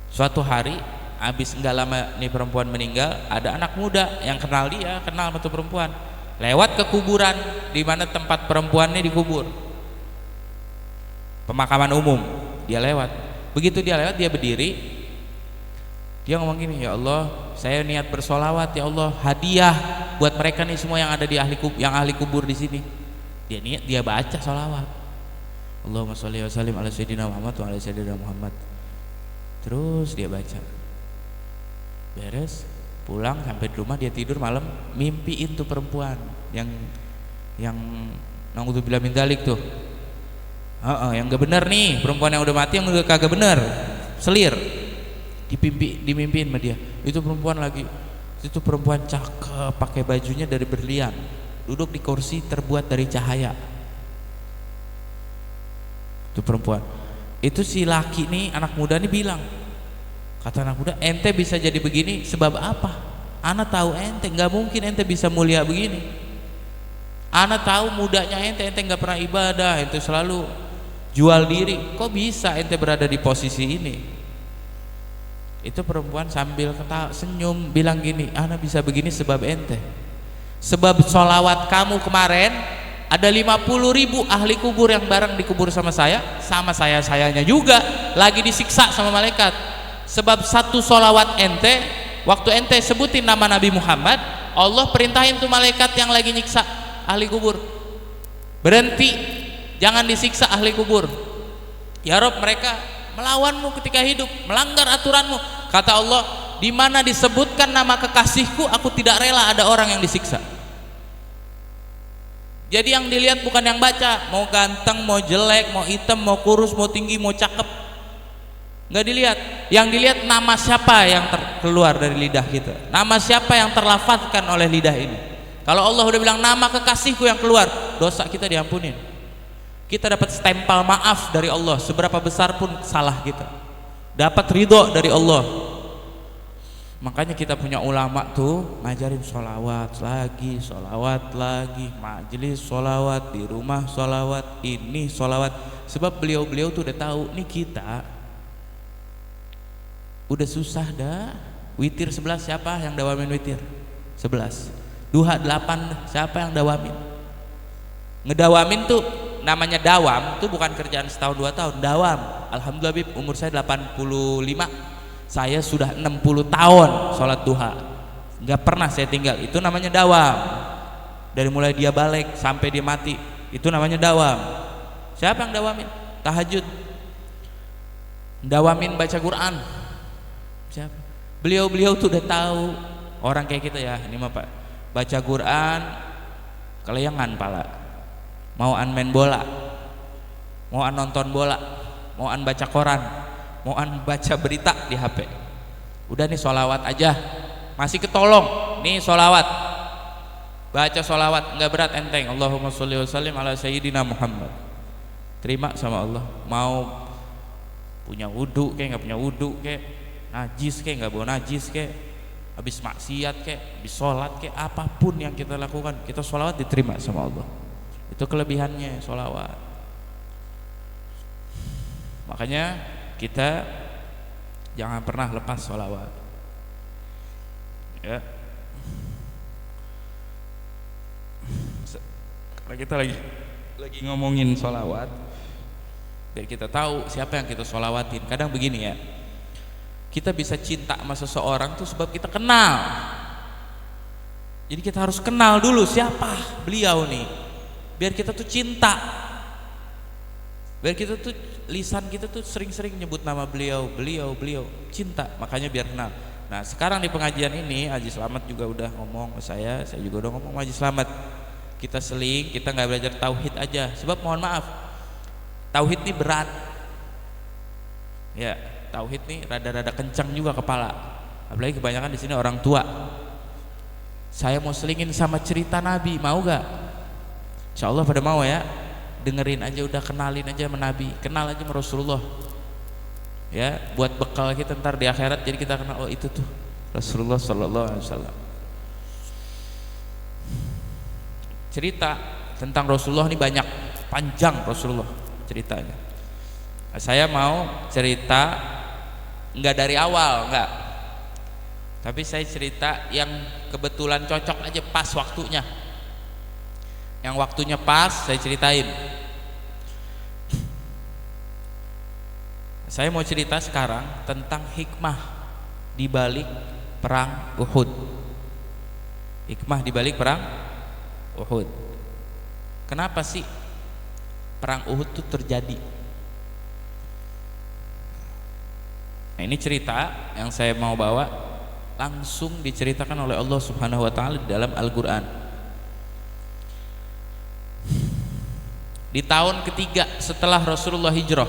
Suatu hari habis nggak lama nih perempuan meninggal, ada anak muda yang kenal dia, kenal sama tuh perempuan, lewat ke kuburan di mana tempat perempuannya dikubur, pemakaman umum. Dia lewat, begitu dia lewat, dia berdiri, dia ngomong gini, ya Allah saya niat bersolawat, ya Allah hadiah buat mereka nih semua yang ada di ahli kubur di sini. Dia niat, dia baca solawat, Allahumma sholli wa sallim ala sayyidina Muhammad wa ala sayyidina Muhammad. Terus dia baca, beres, pulang sampai di rumah dia tidur malam, mimpiin tuh perempuan yang naudzubillah min dzalik tuh. Yang gak bener nih, perempuan yang udah mati yang udah kagak bener, selir. Dimimpiin sama dia. Itu perempuan lagi, itu perempuan cakep, pakai bajunya dari berlian, duduk di kursi terbuat dari cahaya. Itu perempuan. Itu si laki nih, anak muda nih bilang, kata anak muda, ente bisa jadi begini sebab apa? Ana tahu ente, nggak mungkin ente bisa mulia begini. Ana tahu mudanya ente nggak pernah ibadah, ente selalu jual diri. Kok bisa ente berada di posisi ini? Itu perempuan sambil ketawa, senyum, bilang gini, Ana bisa begini sebab ente. Sebab sholawat kamu kemarin, ada 50.000 ahli kubur yang bareng dikubur sama sayanya juga lagi disiksa sama malaikat. Sebab satu sholawat ente, waktu ente sebutin nama Nabi Muhammad, Allah perintahin tuh malaikat yang lagi nyiksa ahli kubur, berhenti, jangan disiksa ahli kubur. Ya Rob, mereka melawanmu ketika hidup, melanggar aturanmu. Kata Allah, di mana disebutkan nama kekasihku, aku tidak rela ada orang yang disiksa. Jadi yang dilihat bukan yang baca, mau ganteng, mau jelek, mau hitam, mau kurus, mau tinggi, mau cakep, nggak dilihat. Yang dilihat nama siapa yang keluar dari lidah kita, nama siapa yang terlafazkan oleh lidah ini. Kalau Allah udah bilang nama kekasihku yang keluar, dosa kita diampunin. Kita dapat stempel maaf dari Allah, seberapa besar pun salah kita, dapat ridho dari Allah. Makanya kita punya ulama tuh ngajarin sholawat lagi, majelis sholawat, di rumah sholawat, ini sholawat. Sebab beliau-beliau tuh udah tahu nih kita udah susah dah. Witir 11 siapa yang dawamin witir? 11. Duha 8 siapa yang dawamin? Ngedawamin tuh namanya dawam tuh bukan kerjaan setahun 2 tahun, dawam. Alhamdulillah Bib, umur saya 85, saya sudah 60 tahun sholat duha, nggak pernah saya tinggal. Itu namanya dawam. Dari mulai dia balik sampai dia mati, itu namanya dawam. Siapa yang dawamin? Tahajud, dawamin baca Quran. Siapa? Beliau-beliau tuh udah tahu orang kayak kita ya. Ini mah Pak, baca Quran kelayangan pala, mauan main bola, mauan nonton bola, mauan baca koran, mauan baca berita di HP. Udah nih sholawat aja masih ketolong. Nih sholawat, baca sholawat nggak berat, enteng. Allahumma sholli wa sallim ala sayyidina Muhammad. Terima sama Allah. Mau punya wudu kayak nggak punya wudu kayak, najis kayak nggak bawa najis kayak, habis maksiat kayak, habis sholat kayak, apapun yang kita lakukan, kita sholawat diterima sama Allah. Itu kelebihannya sholawat. Makanya kita jangan pernah lepas sholawat ya. Karena kita lagi ngomongin sholawat, biar kita tahu siapa yang kita sholawatin. Kadang begini ya, kita bisa cinta sama seseorang tuh sebab kita kenal. Jadi kita harus kenal dulu siapa beliau nih, biar kita tuh cinta, biar kita tuh lisan kita tuh sering-sering nyebut nama beliau, cinta. Makanya biar kenal. Nah sekarang di pengajian ini Haji Slamet juga udah ngomong ke saya juga udah ngomong sama Haji Slamet, kita seling, kita nggak belajar tauhid aja. Sebab mohon maaf, tauhid ini berat ya. Tauhid nih rada-rada kencang juga kepala, apalagi kebanyakan di sini orang tua. Saya mau selingin sama cerita Nabi, mau gak? Insya Allah pada mau ya. Dengerin aja udah, kenalin aja sama Nabi, kenal aja sama Rasulullah ya, buat bekal kita ntar di akhirat. Jadi kita kenal, oh itu tuh Rasulullah Sallallahu Alaihi Wasallam. Cerita tentang Rasulullah ini banyak, panjang Rasulullah ceritanya. Saya mau cerita nggak dari awal, nggak, tapi saya cerita yang kebetulan cocok aja, pas waktunya. Yang waktunya pas saya ceritain. Saya mau cerita sekarang tentang hikmah di balik perang Uhud. Hikmah di balik perang Uhud. Kenapa sih perang Uhud itu terjadi? Nah, ini cerita yang saya mau bawa langsung diceritakan oleh Allah Subhanahu wa taala di dalam Al-Qur'an. Di tahun ketiga setelah Rasulullah hijrah,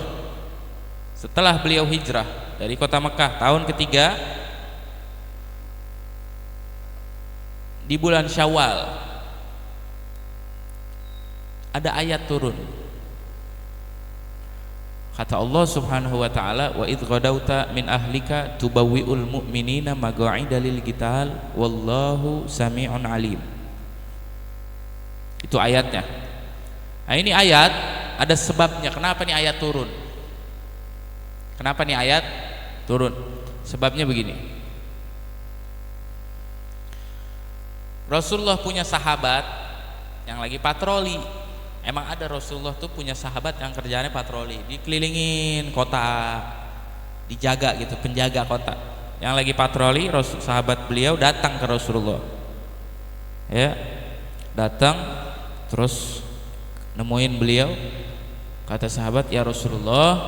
setelah beliau hijrah dari kota Mekah, tahun ketiga, di bulan Syawal ada ayat turun. Kata Allah Subhanahu wa taala, wa idh ghadawta min ahlika tubawwi'ul mu'minina maq'ida lil qital wallahu sami'un alim. Itu ayatnya. Nah, ini ayat ada sebabnya. Kenapa nih ayat turun? Kenapa nih ayat turun? Sebabnya begini. Rasulullah punya sahabat yang lagi patroli. Emang ada Rasulullah tuh punya sahabat yang kerjaannya patroli, dikelilingin kota, dijaga gitu, penjaga kota. Yang lagi patroli, sahabat beliau datang ke Rasulullah, ya, datang terus nemuin beliau. Kata sahabat, ya Rasulullah,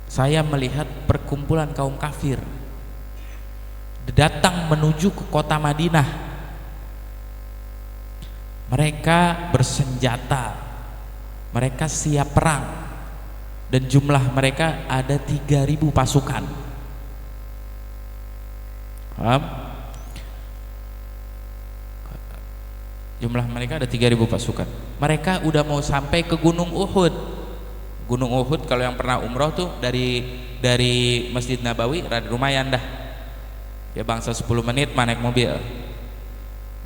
saya melihat perkumpulan kaum kafir datang menuju ke kota Madinah. Mereka bersenjata, mereka siap perang, dan jumlah mereka ada 3.000 pasukan. Paham? Jumlah mereka ada 3.000 pasukan. Mereka udah mau sampai ke Gunung Uhud. Gunung Uhud kalau yang pernah umroh tuh dari Masjid Nabawi lumayan dah. Ya bangsa 10 menit mah naik mobil.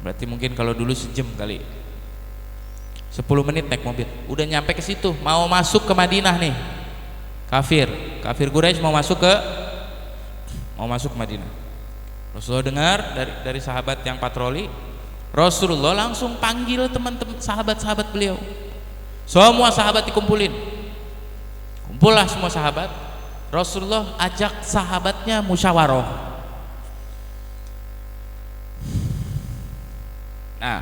Berarti mungkin kalau dulu sejam kali. 10 menit naik mobil. Udah nyampe ke situ, mau masuk ke Madinah nih. Kafir Quraisy mau masuk ke Madinah. Rasulullah dengar dari sahabat yang patroli, Rasulullah langsung panggil teman-teman sahabat-sahabat beliau. Semua sahabat dikumpulin. Kumpullah semua sahabat. Rasulullah ajak sahabatnya musyawarah. Nah,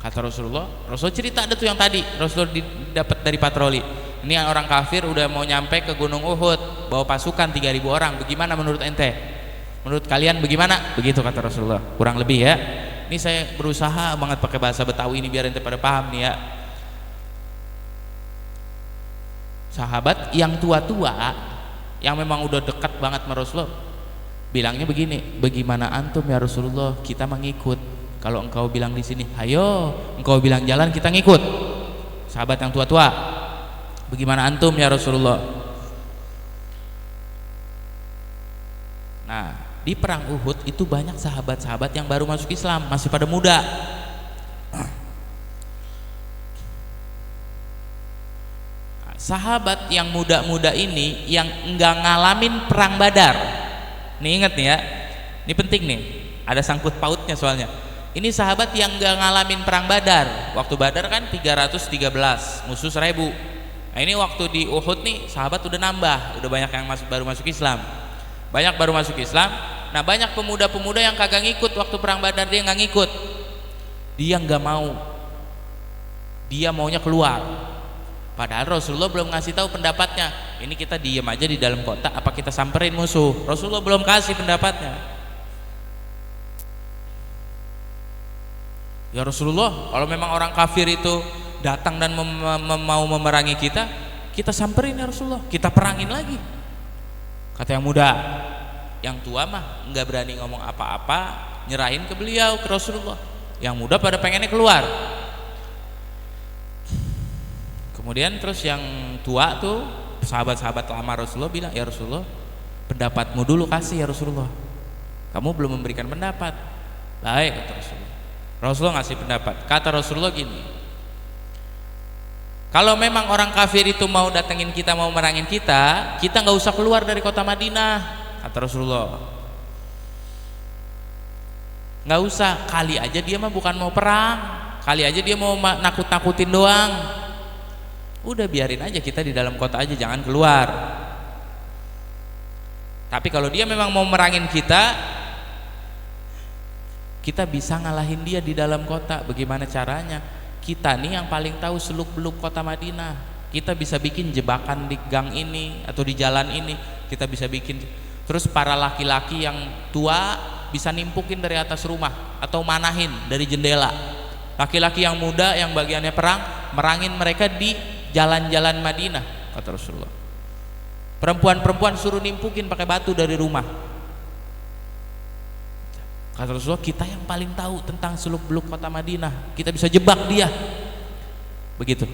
kata Rasulullah cerita ada tuh yang tadi Rasulullah dapat dari patroli. Ini orang kafir udah mau nyampe ke Gunung Uhud, bawa pasukan 3.000 orang. Bagaimana menurut ente? Menurut kalian bagaimana? Begitu kata Rasulullah. Kurang lebih ya. Ini saya berusaha banget pakai bahasa Betawi ini biar ente pada paham nih ya. Sahabat yang tua-tua yang memang udah dekat banget sama Rasulullah bilangnya begini, bagaimana antum ya Rasulullah, kita mengikut. Kalau engkau bilang di sini, ayo, engkau bilang jalan, kita ngikut. Sahabat yang tua-tua, bagaimana antum ya Rasulullah? Nah, di perang Uhud itu banyak sahabat-sahabat yang baru masuk Islam, masih pada muda. Sahabat yang muda-muda ini yang enggak ngalamin perang Badar. Nih ingat nih ya, ini penting nih, ada sangkut pautnya soalnya. Ini sahabat yang gak ngalamin perang Badar. Waktu Badar kan 313, musuh 1.000. Nah ini waktu di Uhud nih sahabat udah nambah, udah banyak yang baru masuk Islam. Banyak baru masuk Islam. Nah banyak pemuda-pemuda yang kagak ngikut waktu perang Badar, dia gak ngikut. Dia gak mau. Dia maunya keluar. Padahal Rasulullah belum ngasih tahu pendapatnya. Ini kita diem aja di dalam kota, apa kita samperin musuh? Rasulullah belum kasih pendapatnya. Ya Rasulullah, kalau memang orang kafir itu datang dan mau memerangi kita, kita samperin ya Rasulullah, kita perangin lagi. Kata yang muda. Yang tua mah nggak berani ngomong apa-apa, nyerahin ke beliau, ke Rasulullah. Yang muda pada pengennya keluar. Kemudian terus yang tua tuh sahabat-sahabat lama Rasulullah bilang, ya Rasulullah, pendapatmu dulu kasih ya Rasulullah, kamu belum memberikan pendapat. Baik kata Rasulullah. Rasulullah ngasih pendapat. Kata Rasulullah gini, kalau memang orang kafir itu mau datengin kita, mau merangin kita nggak usah keluar dari kota Madinah. Kata Rasulullah, nggak usah, kali aja dia mah bukan mau perang, kali aja dia mau nakut-nakutin doang. Udah biarin aja kita di dalam kota aja, jangan keluar. Tapi kalau dia memang mau merangin kita bisa ngalahin dia di dalam kota. Bagaimana caranya? Kita nih yang paling tahu seluk-beluk kota Madinah. Kita bisa bikin jebakan di gang ini atau di jalan ini, kita bisa bikin. Terus para laki-laki yang tua bisa nimpukin dari atas rumah atau manahin dari jendela. Laki-laki yang muda yang bagiannya perang, merangin mereka di jalan-jalan Madinah, kata Rasulullah. Perempuan-perempuan suruh nimpukin pakai batu dari rumah. Kata Rasulullah, kita yang paling tahu tentang seluk-beluk kota Madinah, kita bisa jebak dia. Begitu.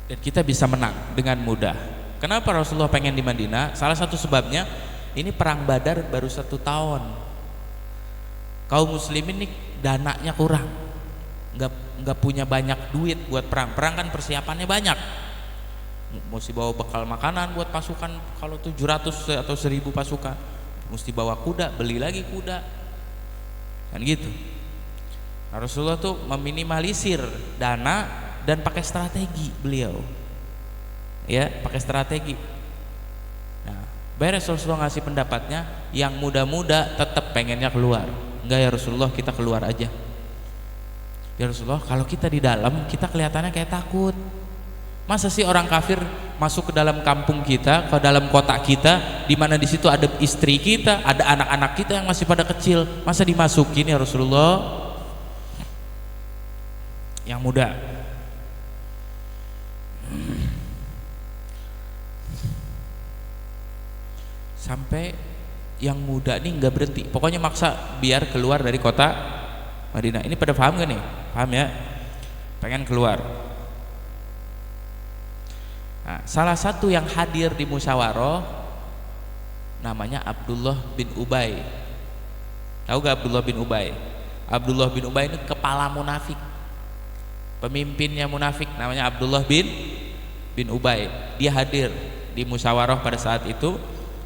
Dan kita bisa menang dengan mudah. Kenapa Rasulullah pengen di Madinah? Salah satu sebabnya, ini perang Badar baru 1 tahun. Kaum muslimin ini dananya kurang, nggak punya banyak duit buat perang. Perang kan persiapannya banyak. Mesti bawa bekal makanan buat pasukan, kalau 700 atau 1.000 pasukan. Mesti bawa kuda, beli lagi kuda, kan gitu. Nah, Rasulullah tuh meminimalisir dana dan pakai strategi beliau, ya pakai strategi. Nah, beres Rasulullah ngasih pendapatnya, yang muda-muda tetap pengennya keluar. Enggak ya Rasulullah, kita keluar aja. Ya Rasulullah, kalau kita di dalam kita kelihatannya kayak takut. Masa sih orang kafir masuk ke dalam kampung kita, ke dalam kota kita, di mana di situ ada istri kita, ada anak-anak kita yang masih pada kecil, masa dimasukin ya Rasulullah? Yang muda. Sampai yang muda nih nggak berhenti, pokoknya maksa biar keluar dari kota Madinah. Ini pada paham gak nih? Paham ya? Pengen keluar. Nah, salah satu yang hadir di musyawarah namanya Abdullah bin Ubay. Tahu gak Abdullah bin Ubay? Abdullah bin Ubay ini kepala munafik, pemimpinnya munafik, namanya Abdullah bin Ubay. Dia hadir di musyawarah pada saat itu.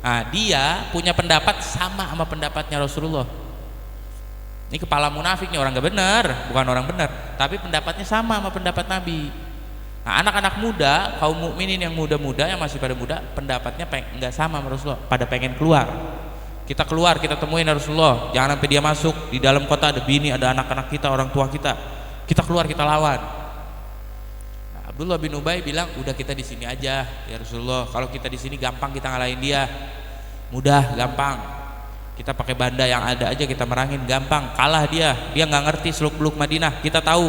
Nah, dia punya pendapat sama pendapatnya Rasulullah. Ini kepala munafik nih, orang gak benar, bukan orang benar, tapi pendapatnya sama pendapat Nabi. Nah, anak-anak muda, kaum mukminin yang muda-muda, yang masih pada muda, pendapatnya nggak sama Rasulullah, pada pengen keluar. Kita keluar, kita temuin Rasulullah, jangan sampai dia masuk, di dalam kota ada bini, ada anak-anak kita, orang tua kita keluar, kita lawan. Nah, Abdullah bin Ubay bilang, udah kita di sini aja ya Rasulullah, kalau kita di sini gampang kita ngalahin dia, mudah, gampang, kita pakai banda yang ada aja kita merangin, gampang, kalah dia nggak ngerti seluk-beluk Madinah, kita tahu.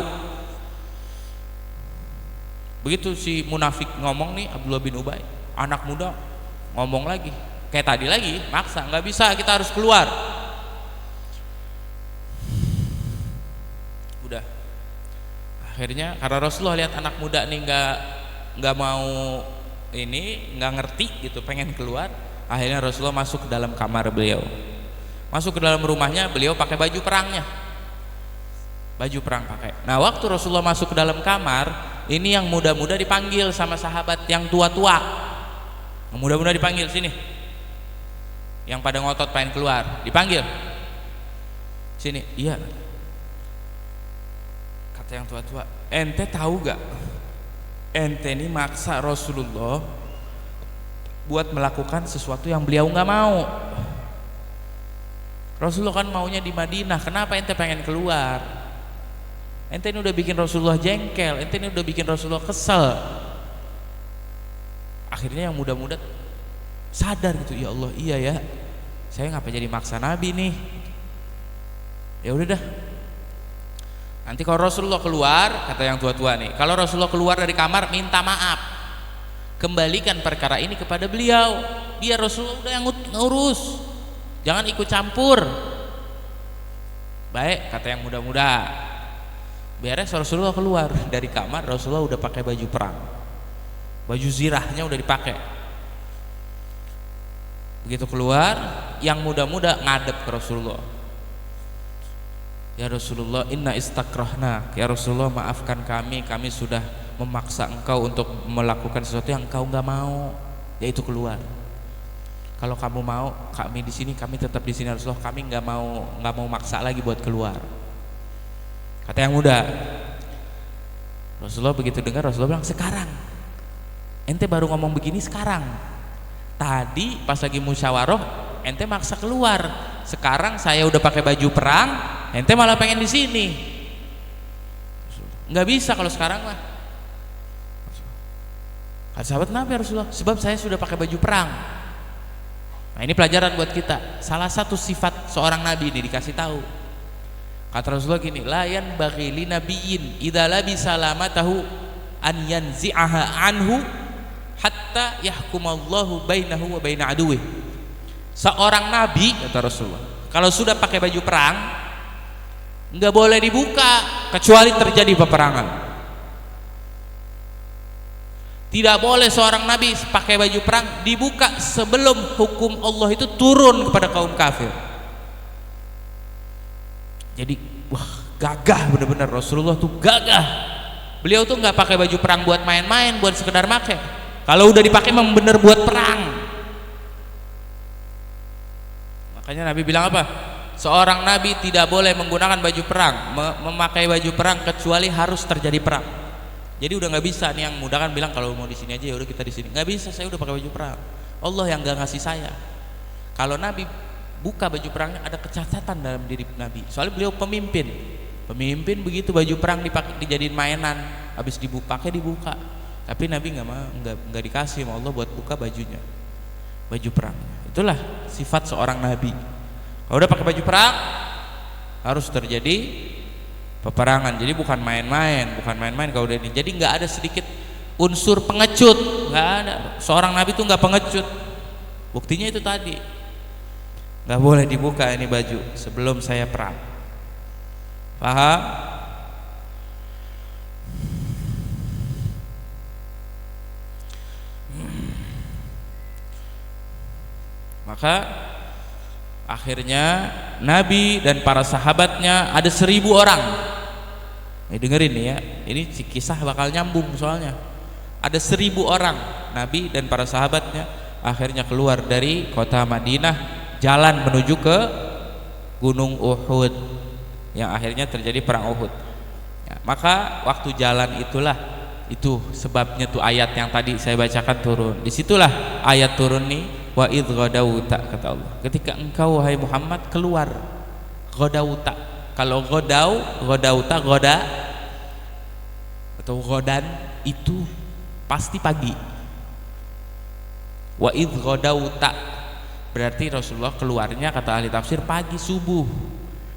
Begitu si munafik ngomong nih, Abdullah bin Ubay, anak muda ngomong lagi kayak tadi lagi, maksa, nggak bisa, kita harus keluar. Udah, akhirnya karena Rasulullah lihat anak muda nih nggak mau ini, nggak ngerti gitu, pengen keluar. Akhirnya Rasulullah masuk ke dalam kamar beliau, masuk ke dalam rumahnya beliau, pakai baju perangnya, baju perang pakai. Nah, waktu Rasulullah masuk ke dalam kamar, ini yang muda-muda dipanggil sama sahabat yang tua-tua, yang muda-muda dipanggil sini, yang pada ngotot pengen keluar dipanggil sini. Iya, kata yang tua-tua, ente tahu gak, ente ini maksa Rasulullah buat melakukan sesuatu yang beliau nggak mau. Rasulullah kan maunya di Madinah, kenapa ente pengen keluar? Ente ini udah bikin Rasulullah jengkel, ente ini udah bikin Rasulullah kesel. Akhirnya yang muda-muda sadar gitu, ya Allah, iya ya, saya ngapa jadi maksa Nabi nih. Ya udah dah, nanti kalau Rasulullah keluar, kata yang tua-tua nih, kalau Rasulullah keluar dari kamar, minta maaf, kembalikan perkara ini kepada beliau, dia Rasulullah udah yang ngurus, jangan ikut campur. Baik, kata yang muda-muda. Beres Rasulullah keluar dari kamar, Rasulullah udah pakai baju perang, baju zirahnya udah dipakai. Begitu keluar, yang muda-muda ngadep ke Rasulullah, ya Rasulullah, inna istakrahna, ya Rasulullah maafkan kami sudah memaksa engkau untuk melakukan sesuatu yang engkau nggak mau, yaitu keluar. Kalau kamu mau, kami di sini, kami tetap di sini Rasulullah, kami nggak mau maksa lagi buat keluar. Kata yang muda. Rasulullah begitu dengar, Rasulullah bilang, sekarang ente baru ngomong begini sekarang, tadi pas lagi musyawarah ente maksa keluar, sekarang saya udah pakai baju perang, ente malah pengen di sini. Nggak bisa kalau sekarang mah. Kata sahabat, kenapa ya Rasulullah? Sebab saya sudah pakai baju perang. Nah, ini pelajaran buat kita. Salah satu sifat seorang nabi ini dikasih tahu. Kata Rasulullah gini, la yanbaghi li nabiyyin idza labisa lamatahu an yanzi'aha anhu hatta yahkumallahu bainahu wa baina aduwih. Seorang nabi, kata Rasulullah, kalau sudah pakai baju perang nggak boleh dibuka kecuali terjadi peperangan. Tidak boleh seorang nabi pakai baju perang dibuka sebelum hukum Allah itu turun kepada kaum kafir. Jadi wah, gagah bener-bener Rasulullah tuh gagah. Beliau tuh nggak pakai baju perang buat main-main, buat sekedar make. Kalau udah dipakai memang bener buat perang. Makanya Nabi bilang apa? Seorang nabi tidak boleh menggunakan baju perang, memakai baju perang kecuali harus terjadi perang. Jadi udah nggak bisa nih yang muda kan bilang kalau mau di sini aja ya udah kita di sini. Nggak bisa, saya udah pakai baju perang. Allah yang nggak ngasih saya. Kalau Nabi buka baju perangnya, ada kecacatan dalam diri Nabi. Soalnya beliau pemimpin. Pemimpin begitu baju perang dipakai dijadiin mainan, habis dibuka dibuka. Tapi Nabi nggak dikasih sama Allah buat buka bajunya, baju perang. Itulah sifat seorang Nabi. Kalau udah pakai baju perang harus terjadi peperangan. Jadi bukan main-main kalau udah ini. Jadi nggak ada sedikit unsur pengecut, nggak ada. Seorang Nabi itu nggak pengecut. Buktinya itu tadi. Nggak boleh dibuka ini baju sebelum saya perang. Paham? Maka akhirnya Nabi dan para sahabatnya ada 1.000 orang. Dengerin nih ya, ini kisah bakal nyambung soalnya. Ada 1.000 orang Nabi dan para sahabatnya akhirnya keluar dari kota Madinah, jalan menuju ke Gunung Uhud, yang akhirnya terjadi perang Uhud ya, maka waktu jalan itulah, itu sebabnya tuh ayat yang tadi saya bacakan turun. Disitulah ayat turun nih, wa idh ghadawta, kata Allah, ketika engkau wahai Muhammad keluar. Ghadawta, kalau ghadawta, ghoda atau ghodan itu pasti pagi. Wa idh ghadawta berarti Rasulullah keluarnya, kata ahli tafsir, pagi, subuh.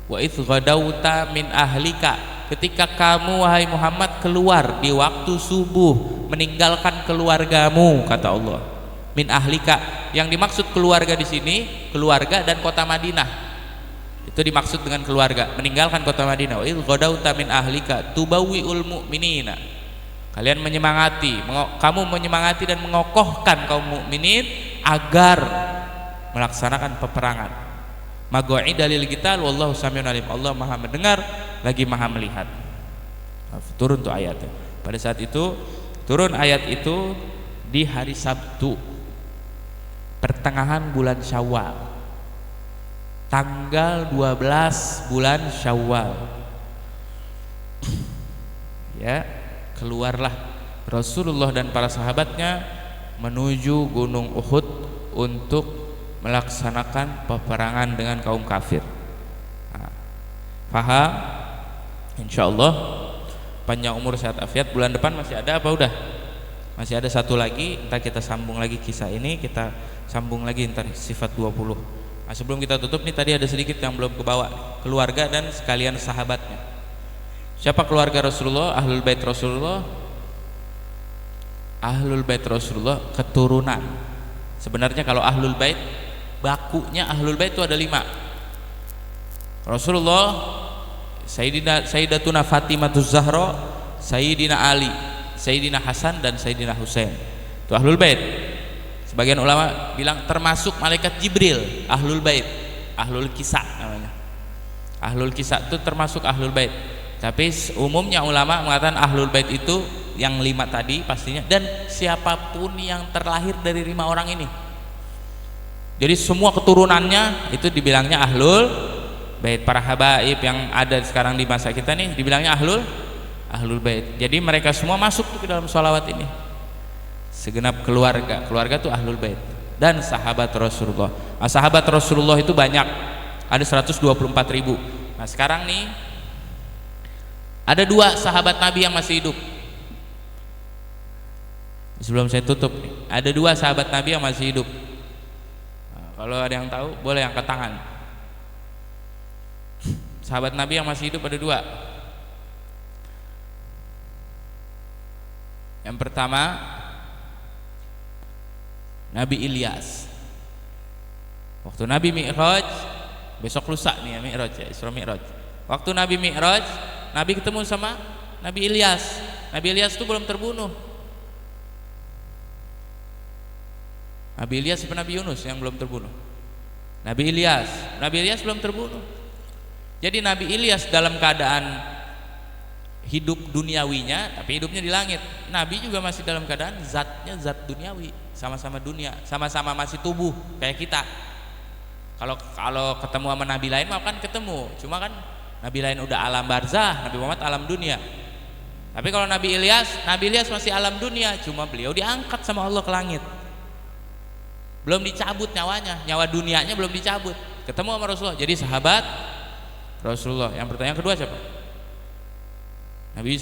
Wa idh ghadawta min ahlika, ketika kamu wahai Muhammad keluar di waktu subuh meninggalkan keluargamu, kata Allah. Min ahlika, yang dimaksud keluarga di sini keluarga dan kota Madinah. Itu dimaksud dengan keluarga, meninggalkan kota Madinah. Wa idh ghadawta min ahlika tubawwi'ul mu'minina, kalian menyemangati, kamu menyemangati dan mengokohkan kaum mukminin agar melaksanakan peperangan. Maghaida lil qital wallahu samiun alim, Allah Maha mendengar lagi Maha melihat. Turun tuh ayatnya. Pada saat itu turun ayat itu di hari Sabtu, pertengahan bulan Syawal, tanggal 12 bulan Syawal. Ya, keluarlah Rasulullah dan para sahabatnya menuju Gunung Uhud untuk melaksanakan peperangan dengan kaum kafir. Paham? Insyaallah panjang umur sehat afiat. Bulan depan masih ada apa udah? Masih ada satu lagi, entar kita sambung lagi kisah ini, kita sambung lagi entar sifat 20. Nah, sebelum kita tutup nih, tadi ada sedikit yang belum kebawa, keluarga dan sekalian sahabatnya. Siapa keluarga Rasulullah? Ahlul Bait Rasulullah. Ahlul Bait Rasulullah keturunan. Sebenarnya kalau Ahlul Bait, bakunya Ahlul Bait itu ada 5. Rasulullah, Sayyidatuna Fatimah Zahra, Sayyidina Ali, Sayyidina Hasan dan Sayyidina Husain. Itu Ahlul Bait. Sebagian ulama bilang termasuk malaikat Jibril, Ahlul Bait. Ahlul Kisah namanya. Ahlul Kisah itu termasuk Ahlul Bait. Tapi umumnya ulama mengatakan Ahlul Bait itu yang 5 tadi pastinya, dan siapapun yang terlahir dari 5 orang ini. Jadi semua keturunannya itu dibilangnya Ahlul Bait. Para habaib yang ada sekarang di masa kita nih dibilangnya Ahlul Bait. Jadi mereka semua masuk tuh ke dalam sholawat ini. Segenap keluarga tuh Ahlul Bait dan sahabat Rasulullah. Nah, sahabat Rasulullah itu banyak, ada 124.000. Nah sekarang nih ada 2 sahabat Nabi yang masih hidup. Sebelum saya tutup nih, ada 2 sahabat Nabi yang masih hidup. Nah, kalau ada yang tahu boleh angkat tangan. Sahabat Nabi yang masih hidup ada 2. Yang pertama Nabi Ilyas. Waktu Nabi Mi'raj, besok lusa nih ya Mi'raj ya, Isra Mi'raj. Waktu Nabi Mi'raj, Nabi ketemu sama Nabi Ilyas. Nabi Ilyas itu belum terbunuh. Nabi Ilyas apa Nabi Yunus yang belum terbunuh? Nabi Ilyas belum terbunuh. Jadi Nabi Ilyas dalam keadaan hidup duniawinya, tapi hidupnya di langit. Nabi juga masih dalam keadaan zatnya zat duniawi, sama-sama dunia, sama-sama masih tubuh kayak kita. Kalau ketemu sama Nabi lain mah kan ketemu, cuma kan Nabi lain udah alam barzah, Nabi Muhammad alam dunia. Tapi kalau Nabi Ilyas masih alam dunia, cuma beliau diangkat sama Allah ke langit. Belum dicabut nyawanya, nyawa dunianya belum dicabut. Ketemu sama Rasulullah, jadi sahabat Rasulullah. Yang pertanyaan kedua siapa? Nabi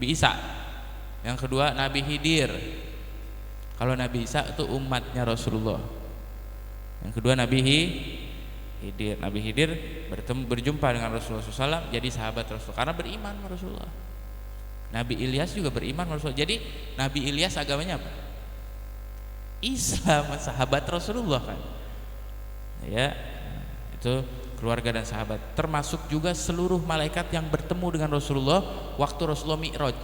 Isa. Yang kedua Nabi Khidir. Kalau Nabi Isa itu umatnya Rasulullah. Yang kedua Nabi Khidir. Nabi Khidir berjumpa dengan Rasulullah SAW, jadi sahabat Rasul karena beriman sama Rasulullah. Nabi Ilyas juga beriman sama Rasulullah. Jadi Nabi Ilyas agamanya apa? Islam, sahabat Rasulullah kan. Ya, itu keluarga dan sahabat, termasuk juga seluruh malaikat yang bertemu dengan Rasulullah waktu Rasulullah Mi'raj.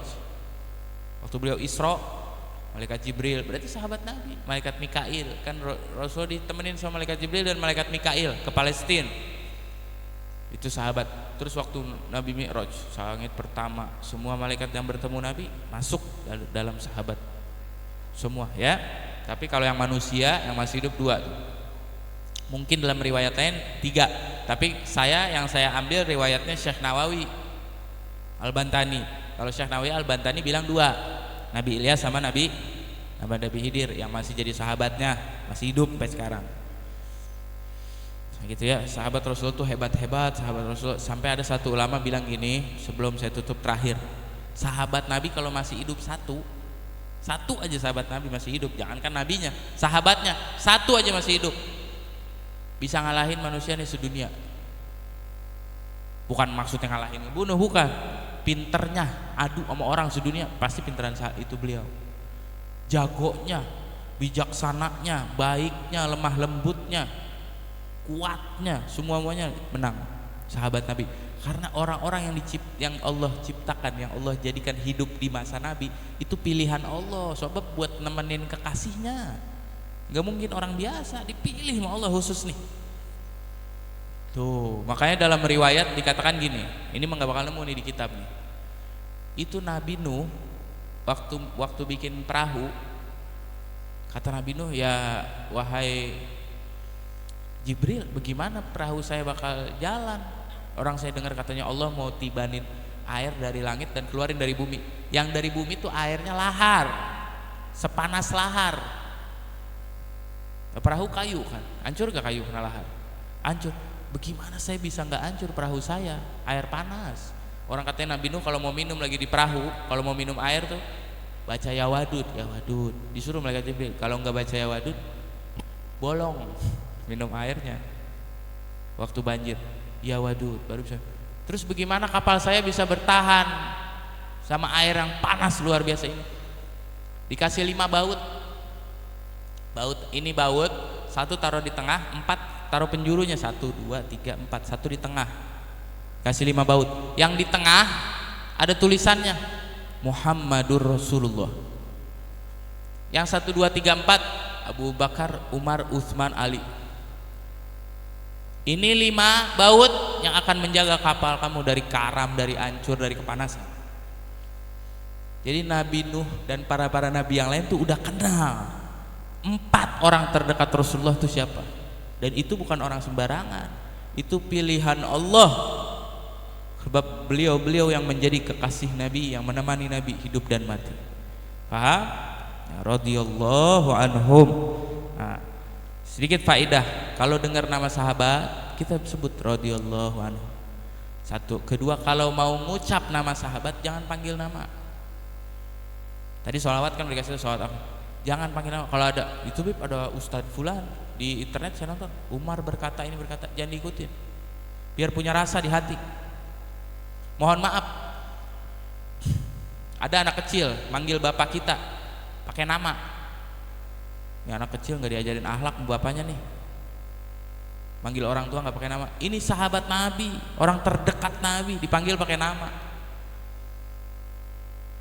Waktu beliau Isra, malaikat Jibril, berarti sahabat Nabi. Malaikat Mikail, kan Rasulullah ditemenin sama malaikat Jibril dan malaikat Mikail ke Palestina, itu sahabat. Terus waktu Nabi Mi'raj, langit pertama, semua malaikat yang bertemu Nabi masuk dalam sahabat semua ya. Tapi kalau yang manusia yang masih hidup 2 tuh. Mungkin dalam riwayat lain 3, tapi yang saya ambil riwayatnya Syekh Nawawi Al-Bantani. Kalau Syekh Nawawi Al-Bantani bilang 2, Nabi Ilyas sama Nabi Khidir yang masih jadi sahabatnya, masih hidup sampai sekarang. Gitu ya, sahabat Rasulullah tuh hebat-hebat sahabat Rasulullah. Sampai ada satu ulama bilang gini, sebelum saya tutup terakhir, sahabat Nabi kalau masih hidup satu aja sahabat Nabi masih hidup, jangankan nabinya, sahabatnya satu aja masih hidup, bisa ngalahin manusia nih sedunia. Bukan maksudnya ngalahin ngebunuh, bukan, pinternya adu sama orang sedunia, pasti pinteran saat itu beliau, jagonya, bijaksananya, baiknya, lemah lembutnya, kuatnya, semuanya menang sahabat Nabi. Karena orang-orang yang Allah ciptakan, yang Allah jadikan hidup di masa Nabi, itu pilihan Allah, sebab buat nemenin kekasihnya. Gak mungkin orang biasa, dipilih sama Allah khusus nih. Tuh, makanya dalam riwayat dikatakan gini, ini mah gak bakal nemu nih di kitab nih. Itu Nabi Nuh waktu bikin perahu, kata Nabi Nuh, ya wahai Jibril, bagaimana perahu saya bakal jalan? Orang saya dengar katanya Allah mau tibanin air dari langit dan keluarin dari bumi. Yang dari bumi itu airnya lahar, sepanas lahar. Perahu kayu kan, hancur gak kayu kena lahar? Hancur. Bagaimana saya bisa nggak hancur perahu saya? Air panas. Orang katanya Nabi Nuh kalau mau minum lagi di perahu, kalau mau minum air tuh baca ya wadud, ya wadud. Disuruh malaikat Jibril, kalau nggak baca ya wadud, bolong minum airnya. Waktu banjir, ya wadud, baru bisa. Terus bagaimana kapal saya bisa bertahan sama air yang panas luar biasa ini? Dikasih 5 baut. Ini baut, 1 taruh di tengah, 4 taruh penjurunya, 1, 2, 3, 4, 1 di tengah. Kasih 5 baut. Yang di tengah ada tulisannya Muhammadur Rasulullah. Yang 1, 2, 3, 4 Abu Bakar, Umar, Utsman, Ali. Ini 5 baut yang akan menjaga kapal kamu dari karam, dari hancur, dari kepanasan. Jadi Nabi Nuh dan para nabi yang lain tuh udah kenal 4 orang terdekat Rasulullah itu siapa. Dan itu bukan orang sembarangan, itu pilihan Allah. Sebab beliau yang menjadi kekasih Nabi, yang menemani Nabi hidup dan mati. Paham? Ya, radhiyallahu anhum. Nah, sedikit faedah, kalau dengar nama sahabat kita sebut radhiyallahu anhu. 1, kedua, kalau mau ngucap nama sahabat jangan panggil nama. Tadi sholawat kan dikasih sholawat apa? Jangan panggil nama. Kalau ada itu ada Ustadz Fulan di internet saya nonton, Umar berkata ini berkata, jangan diikutin. Biar punya rasa di hati. Mohon maaf, ada anak kecil manggil bapak kita pakai nama. Ini anak kecil nggak diajarin akhlak bapaknya nih. Manggil orang tua nggak pakai nama. Ini sahabat Nabi, orang terdekat Nabi dipanggil pakai nama.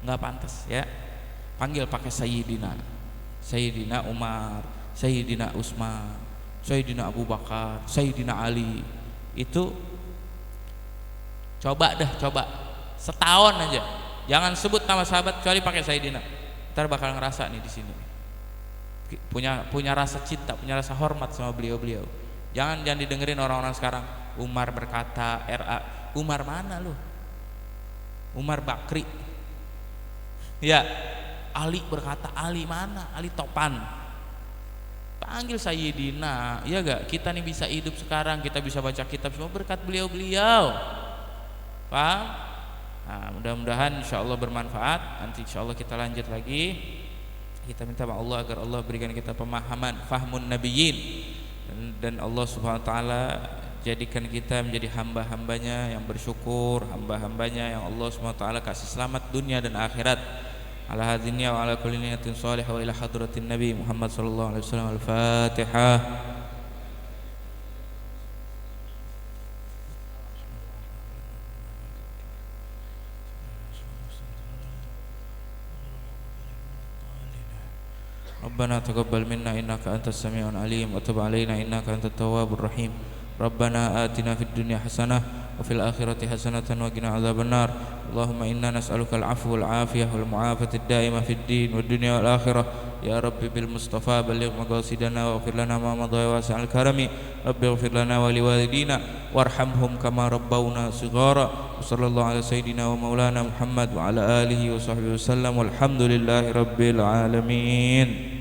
Nggak pantas ya. Panggil pakai Sayyidina, Sayyidina Umar, Sayyidina Utsman, Sayyidina Abu Bakar, Sayyidina Ali. Itu coba setahun aja jangan sebut nama sahabat kecuali pakai Sayyidina. Ntar bakal ngerasa nih di sini punya rasa cinta, punya rasa hormat sama beliau. Jangan didengerin orang-orang sekarang. Umar berkata, Umar mana lu? Umar Bakri. Ya, Ali berkata, Ali mana? Ali Topan. Panggil Sayyidina. Iya gak? Kita nih bisa hidup sekarang, kita bisa baca kitab semua berkat beliau. Paham? Nah, mudah-mudahan insyaallah bermanfaat. Nanti insyaallah kita lanjut lagi. Kita minta sama Allah agar Allah berikan kita pemahaman, fahmun nabiyyin, dan Allah Subhanahu wa taala jadikan kita menjadi hamba-hambanya yang bersyukur, hamba-hambanya yang Allah Subhanahu wa taala kasih selamat dunia dan akhirat. Ala hadhihi wa ala kulli niyatin shalihah wa ila hadratin Nabi Muhammad sallallahu alaihi wasallam. Al-Fatihah. ربنا تقبل منا إنك أنت السميع العليم وتب علينا إنك أنت التواب الرحيم. ربنا آتنا في الدنيا حسنة وفي الآخرة حسنة وقنا عذاب النار. اللهم إنا نسألك العفو والعافية والمعافاة الدائمة في الدين والدنيا والآخرة يا رب بالمصطفى. بلغ مقاصدنا واغفر لنا ما مضى واسع الكرم. رب اغفر لنا ولوالدينا وارحمهم كما ربونا صغارا. وصلى الله على سيدنا ومولانا محمد وعلى آله وصحبه وسلم والحمد لله رب العالمين.